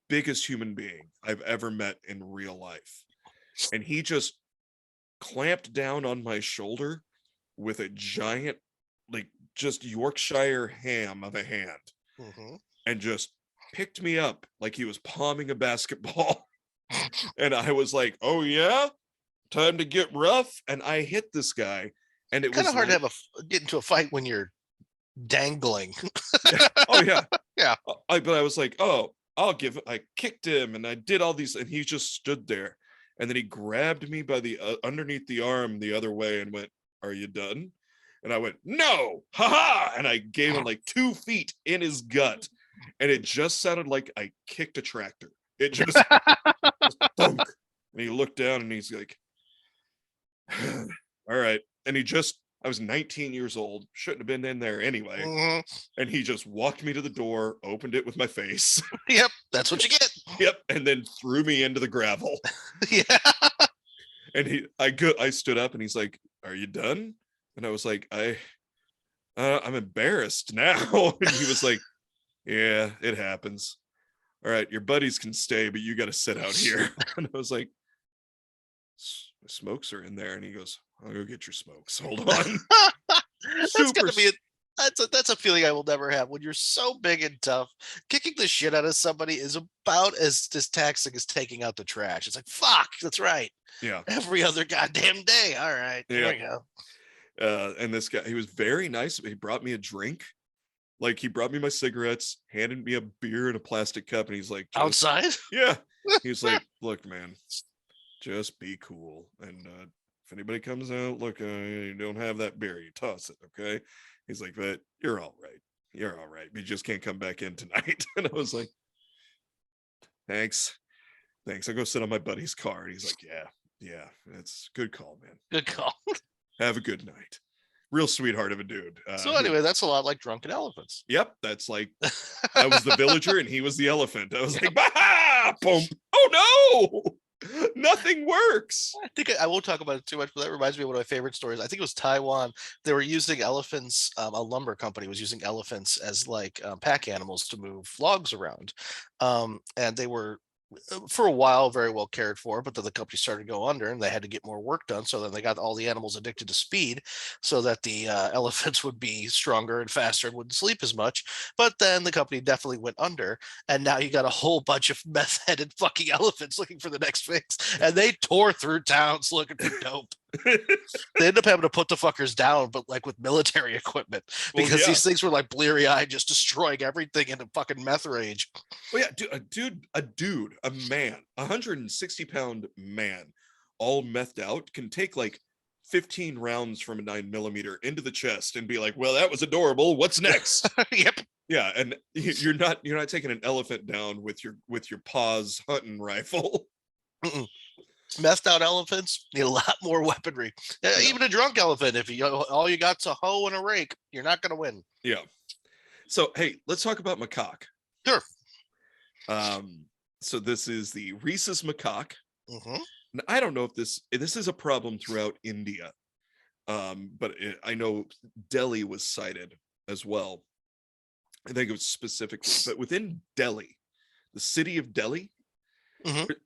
biggest human being I've ever met in real life. And he just clamped down on my shoulder with a giant, like, just Yorkshire ham of a hand, and just picked me up like he was palming a basketball. And I was like, oh yeah, time to get rough. And I hit this guy, And it Kind of was hard to like, have get into a fight when you're dangling. yeah, oh yeah. Yeah. But I was like, oh, I kicked him and I did all these, and he just stood there. And then he grabbed me by the underneath the arm the other way and went, "Are you done?" And I went, "No, haha!" And I gave him like 2 feet in his gut, and it just sounded like I kicked a tractor. It just thunk. And he looked down and he's like, "All right." And I was 19 years old, shouldn't have been in there anyway. Mhm. And he just walked me to the door, opened it with my face. Yep, that's what you get. Yep, and then threw me into the gravel. Yeah. And I stood up and he's like, "Are you done?" And I was like, I'm embarrassed now." And he was like, "Yeah, it happens. All right, your buddies can stay, but you got to sit out here." And I was like, "My smokes are in there." And he goes, "I'll go get your smokes. Hold on." That's Super. gotta be that's a feeling I will never have. When you're so big and tough, kicking the shit out of somebody is about as taxing as taking out the trash. It's like, fuck, that's right. Yeah. Every other goddamn day. All right, here Yeah. we go. And this guy, he was very nice. He brought me a drink. Like, he brought me my cigarettes, handed me a beer in a plastic cup, and he's like, Outside? yeah. He's like, "Look, man, just be cool. And if anybody comes out, look, you don't have that beer, you toss it, okay?" He's like, "But you're all right. You're all right. You just can't come back in tonight." And I was like, "Thanks. Thanks. I'll go sit on my buddy's car." And he's like, "Yeah, yeah, that's good call, man. Good call. Have a good night." Real sweetheart of a dude. So anyway, that's a lot like Drunken Elephants. Yep, that's like, I was the villager and he was the elephant. I was like, "Bah! Boom. Oh no! Nothing works." I think I won't talk about it too much, but that reminds me of one of my favorite stories. I think it was Taiwan. They were using elephants. A lumber company was using elephants as like pack animals to move logs around, and they were for a while very well cared for. But then the company started to go under, and they had to get more work done. So then they got all the animals addicted to speed, so that the elephants would be stronger and faster and wouldn't sleep as much. But then the company definitely went under, and now you got a whole bunch of meth-headed fucking elephants looking for the next fix, and they tore through towns looking for dope. They end up having to put the fuckers down, but like with military equipment, Well, because yeah. these things were like bleary eyed, just destroying everything in a fucking meth rage. Well, yeah, a man, 160-pound man, all methed out, can take like 15 rounds from a 9mm into the chest and be like, "Well, that was adorable. What's next?" Yep. Yeah, and you're not taking an elephant down with your paws hunting rifle. Mm-mm. Methed out elephants need a lot more weaponry. Yeah. Even a drunk elephant, if you all you got's a hoe and a rake, you're not going to win. Yeah. So hey, let's talk about macaque. Sure. So this is the rhesus macaque. Mm-hmm. And I don't know if this is a problem throughout India, but I know Delhi was cited as well. I think it was specifically, but within Delhi, the city of Delhi,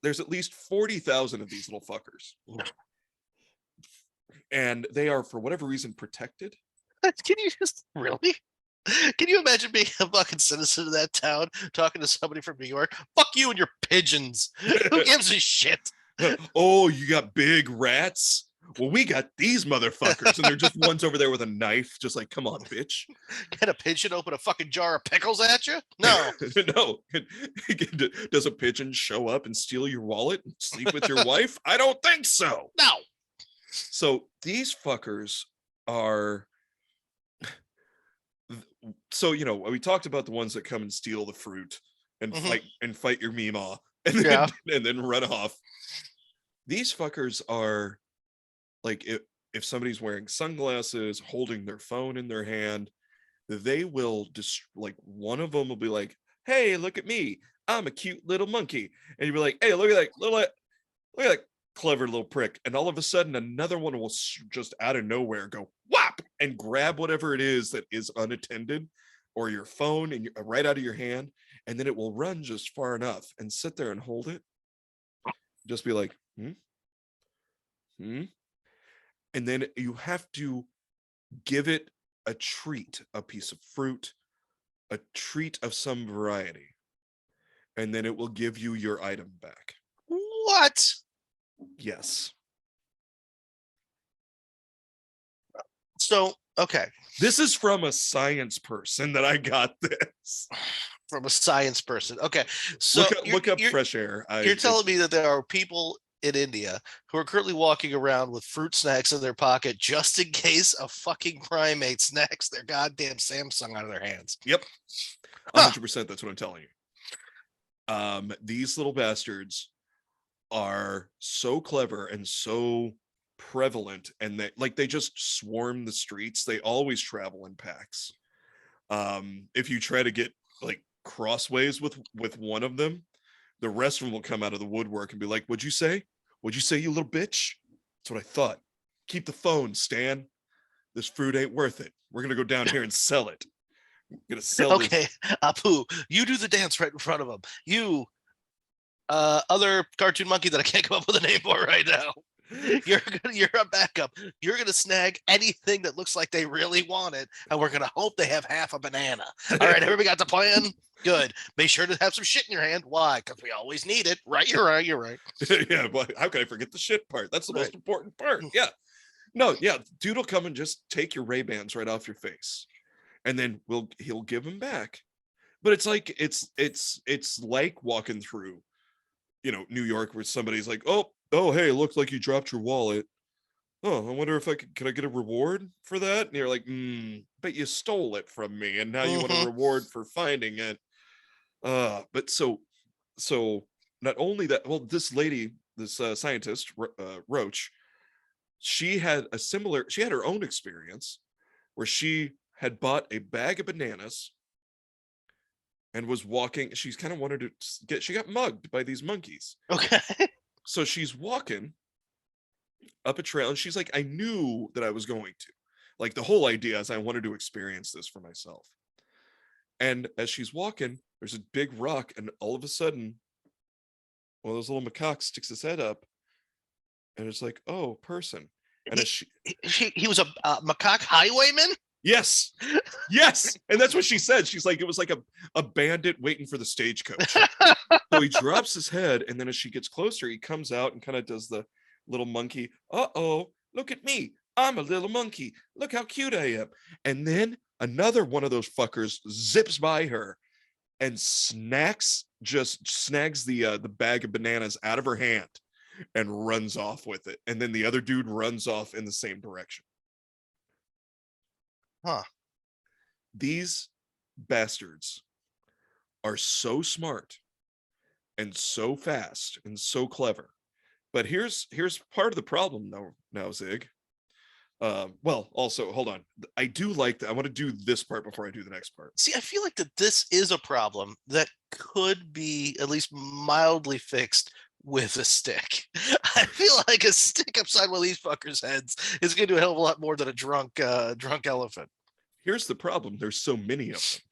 there's at least 40,000 of these little fuckers, and they are, for whatever reason, protected. Can you just really? Can you imagine being a fucking citizen of that town talking to somebody from New York? Fuck you and your pigeons. Who gives a shit? "Oh, you got big rats? Well, we got these motherfuckers." And they're just ones over there with a knife, just like, "Come on, bitch." Can a pigeon open a fucking jar of pickles at you? No. No. Does a pigeon show up and steal your wallet and sleep with your wife? I don't think so. No. So these fuckers are, so we talked about the ones that come and steal the fruit and fight your Meemaw and then, Yeah. and then run off. These fuckers are like, if somebody's wearing sunglasses, holding their phone in their hand, they will just, like, one of them will be like, "Hey, look at me, I'm a cute little monkey," and you'll be like, "Hey, look at that clever little prick," and all of a sudden another one will just out of nowhere go whop and grab whatever it is that is unattended, or your phone, and right out of your hand, and then it will run just far enough and sit there and hold it, just be like, "Hmm." And then you have to give it a treat, a piece of fruit, a treat of some variety, and then it will give you your item back. What? Yes. So, okay. This is from a science person that I got this. From a science person. Okay. So Look up fresh air. you're telling me that there are people in India who are currently walking around with fruit snacks in their pocket just in case a fucking primate snacks their goddamn Samsung out of their hands. Yep. 100%. That's what I'm telling you. These little bastards are so clever and so prevalent, and they just swarm the streets. They always travel in packs. If you try to get like crossways with one of them, the rest of them will come out of the woodwork and be like, "What'd you say? What'd you say, you little bitch?" That's what I thought. Keep the phone, Stan. This fruit ain't worth it. We're gonna go down here and sell it. We're gonna sell Okay, this. Apu, you do the dance right in front of him. You, other cartoon monkey that I can't come up with a name for right now. You're a backup. You're gonna snag anything that looks like they really want it, and we're gonna hope they have half a banana. All right, everybody got the plan? Good. Make sure to have some shit in your hand. Why? Because we always need it. Right? You're right. You're right. Yeah, but how can I forget the shit part? That's the most important part. Yeah. No, yeah. Dude will come and just take your Ray-Bans right off your face. And then he'll give them back. But it's like it's like walking through, New York, where somebody's like, oh, hey, it looks like you dropped your wallet. Oh, I wonder if can I get a reward for that? And you're like, but you stole it from me, and now you want a reward for finding it. But so not only that, well, this lady, this scientist, Roach, she had her own experience where she had bought a bag of bananas and was walking. She's kind of wanted to she got mugged by these monkeys. Okay. So she's walking up a trail and she's like, I knew that I was going to. Like, the whole idea is I wanted to experience this for myself. And as she's walking, there's a big rock, and all of a sudden, one of those little macaques sticks his head up, and it's like, oh, person. And he was a macaque highwayman? Yes. And that's what she said. She's like, it was like a bandit waiting for the stagecoach. So he drops his head, and then as she gets closer, he comes out and kind of does the little monkey, uh-oh, look at me. I'm a little monkey. Look how cute I am. And then another one of those fuckers zips by her and snags the bag of bananas out of her hand and runs off with it. And then the other dude runs off in the same direction. Huh. These bastards are so smart and so fast and so clever. But here's part of the problem now, Zig. Well, also, hold on. I do like that. I want to do this part before I do the next part. See, I feel like that this is a problem that could be at least mildly fixed with a stick. I feel like a stick upside one of these fuckers' heads is going to do a hell of a lot more than a drunk elephant. Here's the problem. There's so many of them.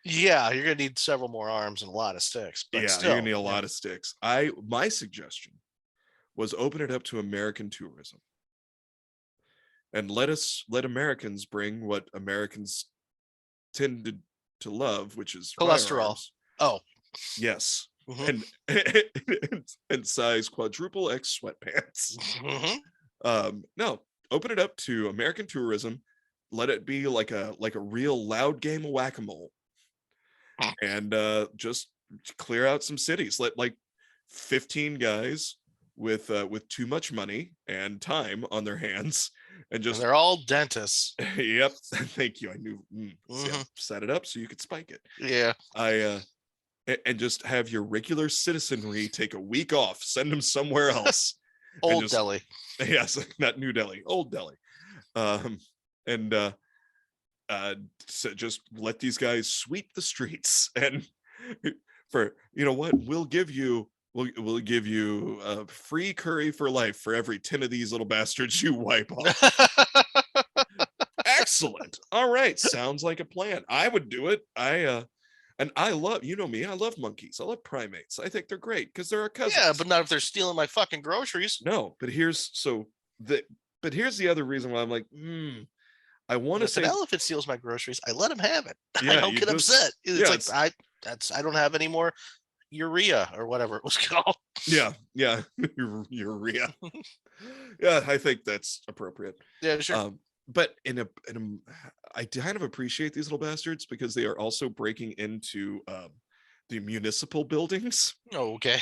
Yeah, you're going to need several more arms and a lot of sticks. But yeah, still, you're going to need a lot of sticks. My suggestion was open it up to American tourism. And let Americans bring what Americans tended to love, which is cholesterol. Firearms. Oh, yes. Mm-hmm. And size quadruple X sweatpants. Mm-hmm. No, open it up to American tourism. Let it be like a real loud game of whack-a-mole, and just clear out some cities. Let like 15 guys with too much money and time on their hands, and they're all dentists. Yep. Thank you. I knew. Set it up so you could spike it. Yeah. And just have your regular citizenry take a week off. Send them somewhere else. Old Delhi. Yes, not New Delhi. Old Delhi. So just let these guys sweep the streets, and for what, we'll give you free curry for life for every 10 of these little bastards you wipe off. Excellent. All right, sounds like a plan. I would do it. And I love, me, I love monkeys. I love primates. I think they're great because they're our cousins. Yeah, but not if they're stealing my fucking groceries. No, but here's the other reason why I'm like, I want to say, if an elephant steals my groceries, I let him have it. Yeah, I don't get upset. It's like I don't have any more urea or whatever it was called. Yeah, urea. Yeah, I think that's appropriate. Yeah, sure. but I kind of appreciate these little bastards because they are also breaking into the municipal buildings Okay.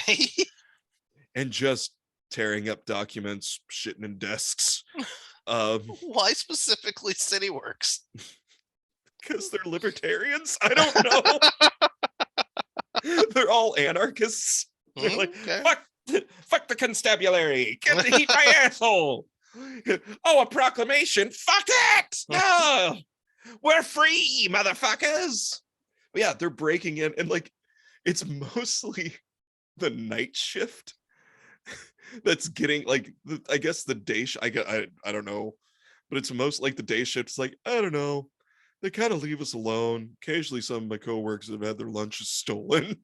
and just tearing up documents, shitting in desks. Um, Why specifically City Works? because they're libertarians. I don't know. They're all anarchists. They're like, Okay. fuck the constabulary. Get to heat my asshole. Oh, a proclamation. Fuck it. No, we're free, motherfuckers. But yeah, they're breaking in, and like, it's mostly the night shift that's getting like, I guess the day. I don't know, but it's most like the day shift. It's like, I don't know. They kind of leave us alone. Occasionally, some of my coworkers have had their lunches stolen.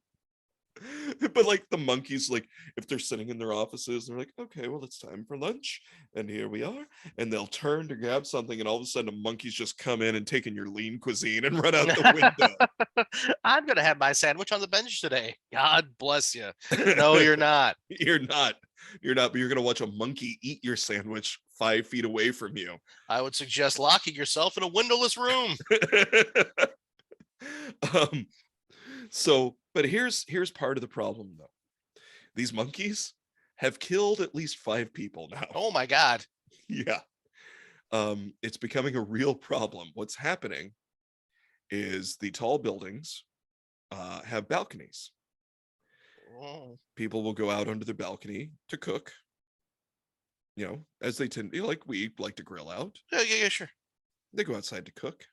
But like the monkeys, like if they're sitting in their offices, they're like, okay, well, it's time for lunch, and here we are. And they'll turn to grab something, and all of a sudden, a monkey's just come in and taken your lean cuisine and run out the window. I'm gonna have my sandwich on the bench today. God bless you. No, you're not. You're not. You're not. But you're gonna watch a monkey eat your sandwich 5 feet away from you. I would suggest locking yourself in a windowless room. um. So, but here's part of the problem though. These monkeys have killed at least 5 people now. Oh my God. Yeah. It's becoming a real problem. What's happening is the tall buildings have balconies. Oh. People will go out onto their balcony to cook, you know, as they tend, like we like to grill out. Yeah, sure. They go outside to cook.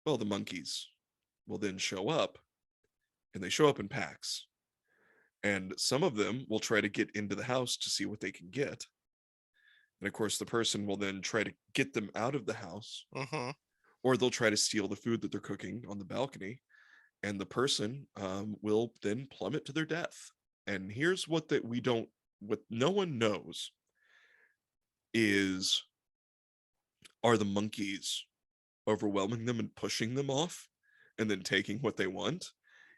Well, the monkeys will then show up, and they show up in packs. And some of them will try to get into the house to see what they can get. And of course, the person will then try to get them out of the house, or they'll try to steal the food that they're cooking on the balcony. And the person will then plummet to their death. And here's what what no one knows is, are the monkeys overwhelming them and pushing them off and then taking what they want?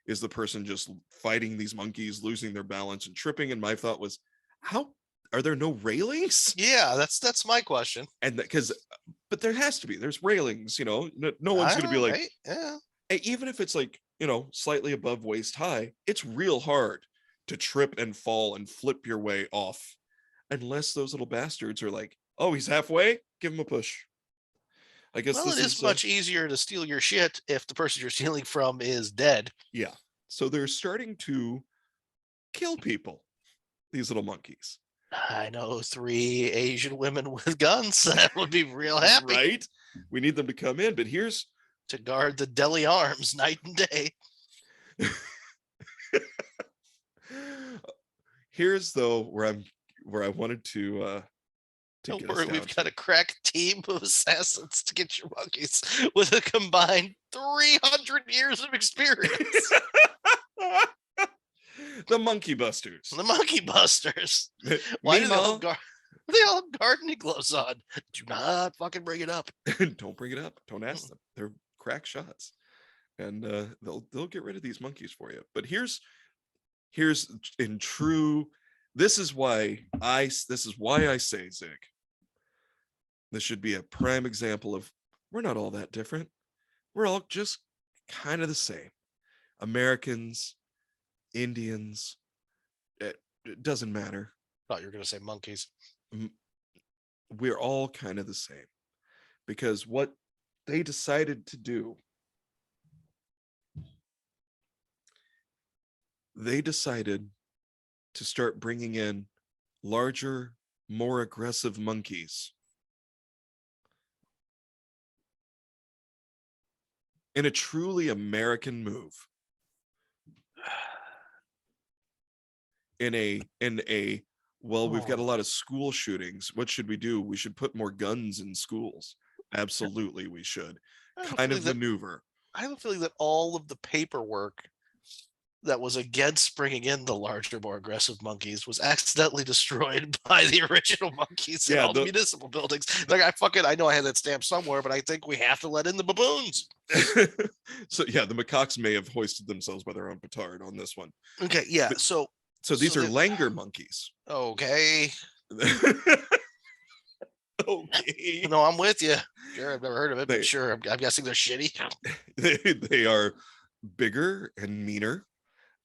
Is the person just fighting these monkeys, losing their balance and tripping? And my thought was, how are there no railings? Yeah, that's my question. And but there has to be. There's railings, you know. No one's going to be like, right? Yeah. Even if it's like, you know, slightly above waist high, it's real hard to trip and fall and flip your way off, unless those little bastards are like, oh, he's halfway, give him a push. I guess Well, this it is is much easier to steal your shit if the person you're stealing from is dead. yeah. So they're starting to kill people, these little monkeys. I know 3 Asian women with guns that would be real happy. Right? We need them to come in, but here's to guard the deli arms night and day. Here's though where I wanted to don't worry, we've got a crack team of assassins to get your monkeys with a combined 300 years of experience. The Monkey Busters. The Monkey Busters. Why do they all have gardening gloves on? Do not fucking bring it up. Don't bring it up. Don't ask them. They're crack shots, and they'll get rid of these monkeys for you. But here's in true. This is why I say, Zig, this should be a prime example of, we're not all that different. We're all just kind of the same. Americans, Indians, it doesn't matter. Thought you were going to say monkeys. We're all kind of the same, because what they decided to do, they decided to start bringing in larger, more aggressive monkeys in a truly American move. In a well, we've got a lot of school shootings. What should we do? We should put more guns in schools. Absolutely, we should. Kind of maneuver. I have a feeling that all of the paperwork that was against bringing in the larger, more aggressive monkeys was accidentally destroyed by the original monkeys in all the municipal buildings. Like, I know I had that stamp somewhere, but I think we have to let in the baboons. So yeah, the macaques may have hoisted themselves by their own petard on this one. Okay, yeah. But, so these are Langer monkeys. Okay. Okay. No, I'm with you. Sure, I've never heard of it, but They sure, I'm guessing they're shitty. they are bigger and meaner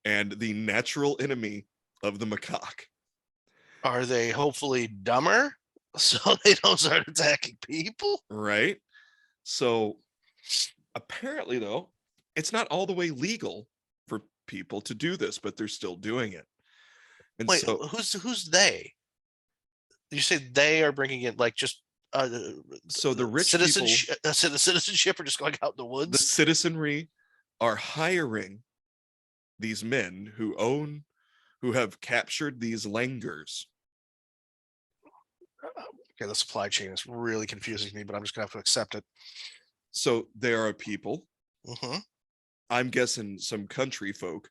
and the natural enemy of the macaque. Are they hopefully dumber so they don't start attacking people? Right? So apparently, though, it's not all the way legal for people to do this, but they're still doing it. And Wait, so, who's they? You say they are bringing in like just uh, the rich people, citizenship, citizenship, or just going out in the the woods? citizenry, are hiring these men who have captured these langurs. Okay, the supply chain is really confusing me, but I'm just gonna have to accept it. So there are people, Mm-hmm. I'm guessing some country folk,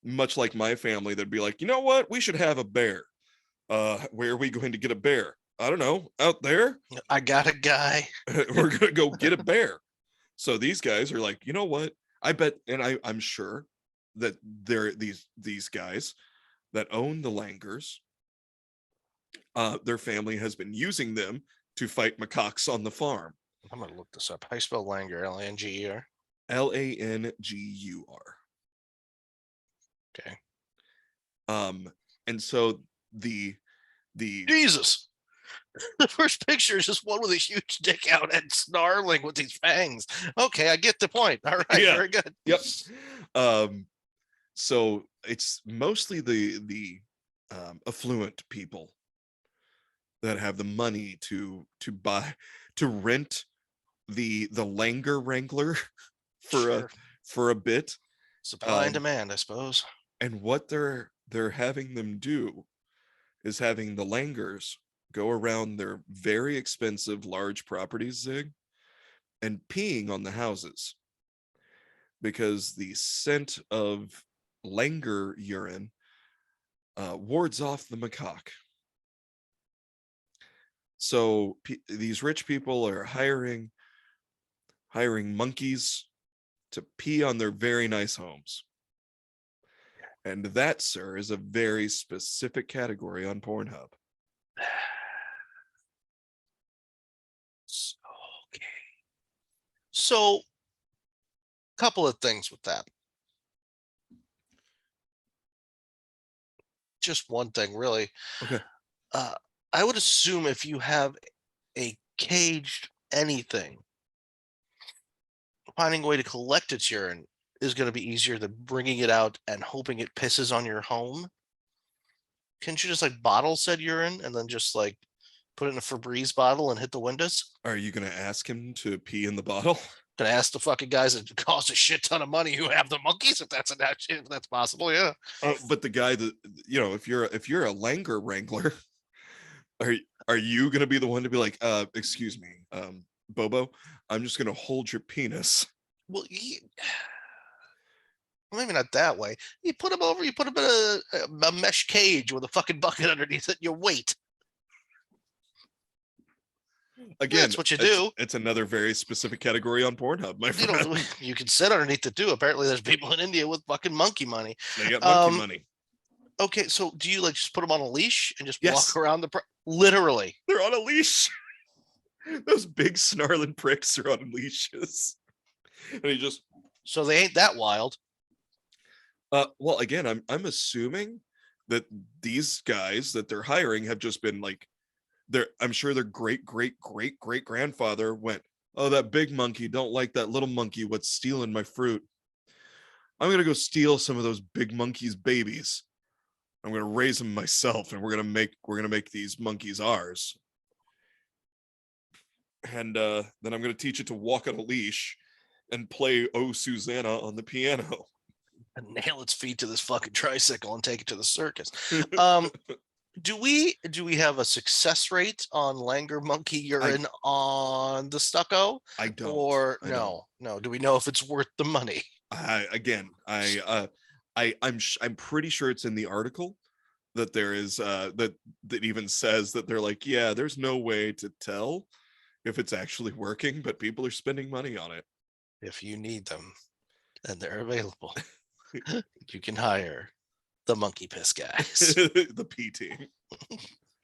much like my family, that'd be like, you know what? We should have a bear. Where are we going to get a bear? I don't know. Out there? I got a guy. We're gonna go get a bear. So these guys are like, you know what? I bet, and I'm sure that they're these guys that own the langurs. Their family has been using them to fight macaques on the farm. I'm gonna look this up. How you spell Langer? Langer. Langur. Okay. And so the Jesus. The first picture is just one with a huge dick out and snarling with these fangs. Okay, I get the point. All right, yeah, very good. yep. So it's mostly the affluent people that have the money to rent the Langer Wrangler Sure. for a bit. Supply and demand, I suppose. And what they're having them do is having the Langers go around their very expensive large properties, Zig, and peeing on the houses because the scent of Langer urine wards off the macaque. So these rich people are hiring monkeys to pee on their very nice homes. And that, sir, is a very specific category on Pornhub. Okay. So, couple of things with that. Just one thing, really. Okay. Uh, I would assume if you have a caged anything, finding a way to collect its urine is going to be easier than bringing it out and hoping it pisses on your home. Can't you just like bottle said urine and then just like put it in a Febreze bottle and hit the windows? Are you going to ask him to pee in the bottle? Gonna ask the fucking guys that cost a shit ton of money who have the monkeys if that's possible. Yeah. But the guy that, if you're a Langer Wrangler, are are you going to be the one to be like, excuse me, Bobo, I'm just going to hold your penis? Well, maybe not that way. You put them over. You put them in a mesh cage with a fucking bucket underneath it. And you wait. Again, That's what you do. it's another very specific category on Pornhub, my You know, friend. you can sit underneath it too. Apparently, there's people in India with fucking monkey money. They got monkey money. Okay, so do you like just put them on a leash and just Yes. walk around literally? They're on a leash. Those big snarling pricks are on leashes. And he just So they ain't that wild. well, again, I'm assuming that these guys that they're hiring have just been like I'm sure their great grandfather went, oh, that big monkey don't like that little monkey what's stealing my fruit. I'm gonna go steal some of those big monkeys' babies. I'm gonna raise them myself, and we're gonna make these monkeys ours. And then I'm gonna teach it to walk on a leash and play "Oh Susanna" on the piano. And nail its feet to this fucking tricycle and take it to the circus. Do we have a success rate on Langer monkey urine on the stucco? I don't. Or I no? Do we know if it's worth the money? I'm pretty sure it's in the article that there is that even says that they're like, yeah, there's no way to tell if it's actually working, but people are spending money on it. If you need them and they're available, you can hire the monkey piss guys. The P team.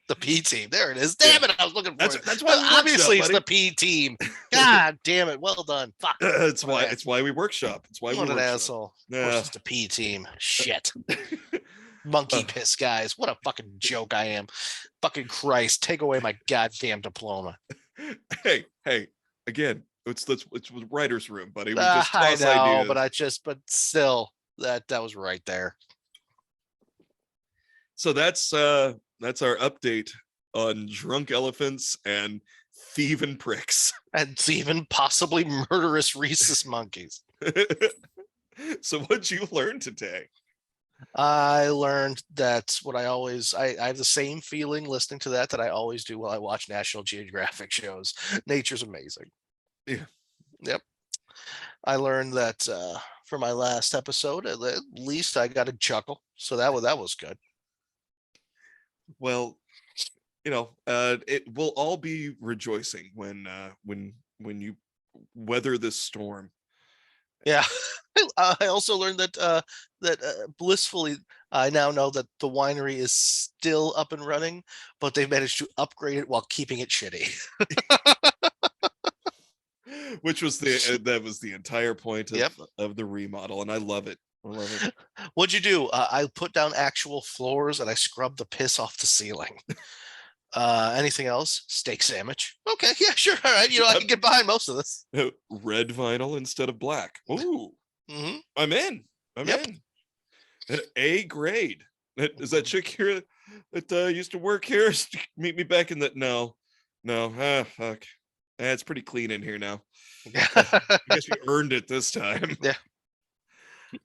The P team. There it is. Damn it. I was looking for it. That's why we Obviously, workshop, it's the P team. God damn it. Well done. Fuck. it's why we workshop. It's why What we an workshop. asshole. Of course, Yeah. it's the P team. Shit. Monkey piss guys. What a fucking joke I am. Fucking Christ. Take away my goddamn diploma. Hey. Again, it's the writer's room, buddy. We I just toss know, ideas. but still, that was right there. So that's our update on drunk elephants and thieving pricks. And it's even possibly murderous rhesus monkeys. So what'd you learn today? I learned that what I have the same feeling listening to that I always do while I watch National Geographic shows. Nature's amazing. Yeah. Yep. I learned that for my last episode, at least I got a chuckle. So that was good. Well, it will all be rejoicing when you weather this storm. Yeah. I also learned that blissfully, I now know that the winery is still up and running, but they've managed to upgrade it while keeping it shitty. Which was that was the entire point of, Yep. of the remodel, and I love it. What'd you do? I put down actual floors and I scrubbed the piss off the ceiling. Anything else? Steak sandwich. Okay, yeah, sure. All right. I can get behind most of this. Red vinyl instead of black. Ooh. Mm-hmm. I'm in. I'm in. A grade. Is that chick here that used to work here? Meet me back in the no. Fuck. It's pretty clean in here now. I guess you earned it this time. Yeah.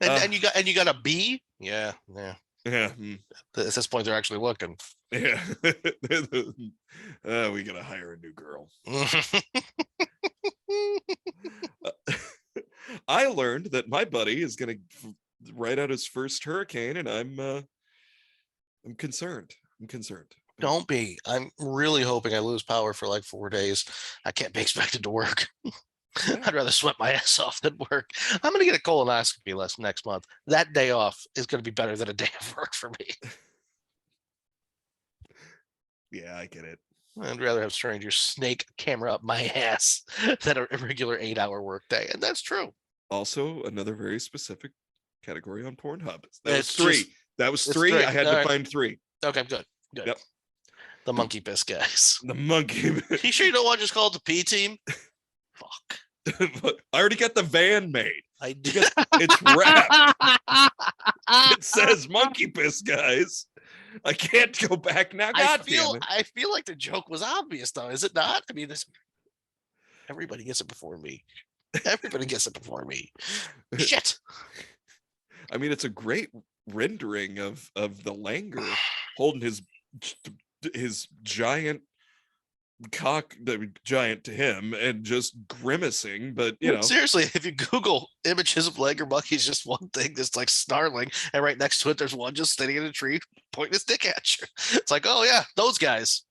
And you got a B? Yeah. Yeah. At this point, they're actually looking. Yeah. We gotta hire a new girl. I learned that my buddy is gonna write out his first hurricane, and I'm concerned. Don't be. I'm really hoping I lose power for like 4 days. I can't be expected to work. I'd rather sweat my ass off than work. I'm going to get a colonoscopy next month. That day off is going to be better than a day of work for me. Yeah, I get it. I'd rather have strangers snake camera up my ass than a regular 8-hour work day. And that's true. Also, another very specific category on Pornhub. It's That was three. I had to find 3. Okay, good. Yep. The monkey piss guys. The monkey. You sure you don't want to just call it the P team? Fuck. I already got the van made. I did. It's wrapped. It says monkey piss guys. I can't go back now. I feel like the joke was obvious, though, is it not? I mean, everybody gets it before me. Everybody gets it before me. Shit. I mean, it's a great rendering of the Langer holding his giant cock, giant to him, and just grimacing. But seriously, if you Google images of Langer monkeys, just one thing that's like snarling, and right next to it, there's one just sitting in a tree pointing his dick at you. It's like, oh yeah, those guys.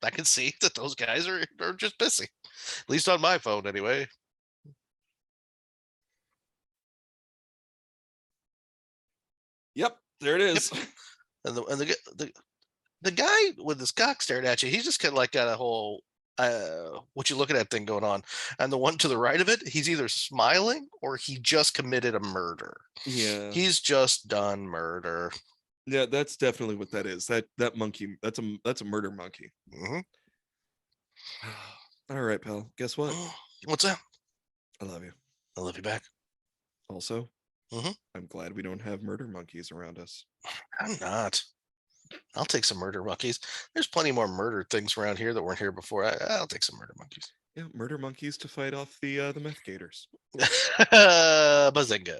I can see that those guys are just pissy. At least on my phone, anyway. Yep, there it is. Yep. And the guy with his cock staring at you, he's just kind of like got a whole what you looking at thing going on. And the one to the right of it, he's either smiling or he just committed a murder. Yeah, he's just done murder. Yeah, that's definitely what that is. That monkey, that's a murder monkey. Mm-hmm. All right, pal. Guess what? What's that? I love you. I love you back. Also, mm-hmm. I'm glad we don't have murder monkeys around us. I'm not. I'll take some murder monkeys. There's plenty more murder things around here that weren't here before. I'll take some murder monkeys. Yeah, murder monkeys to fight off the meth gators. Bazinga.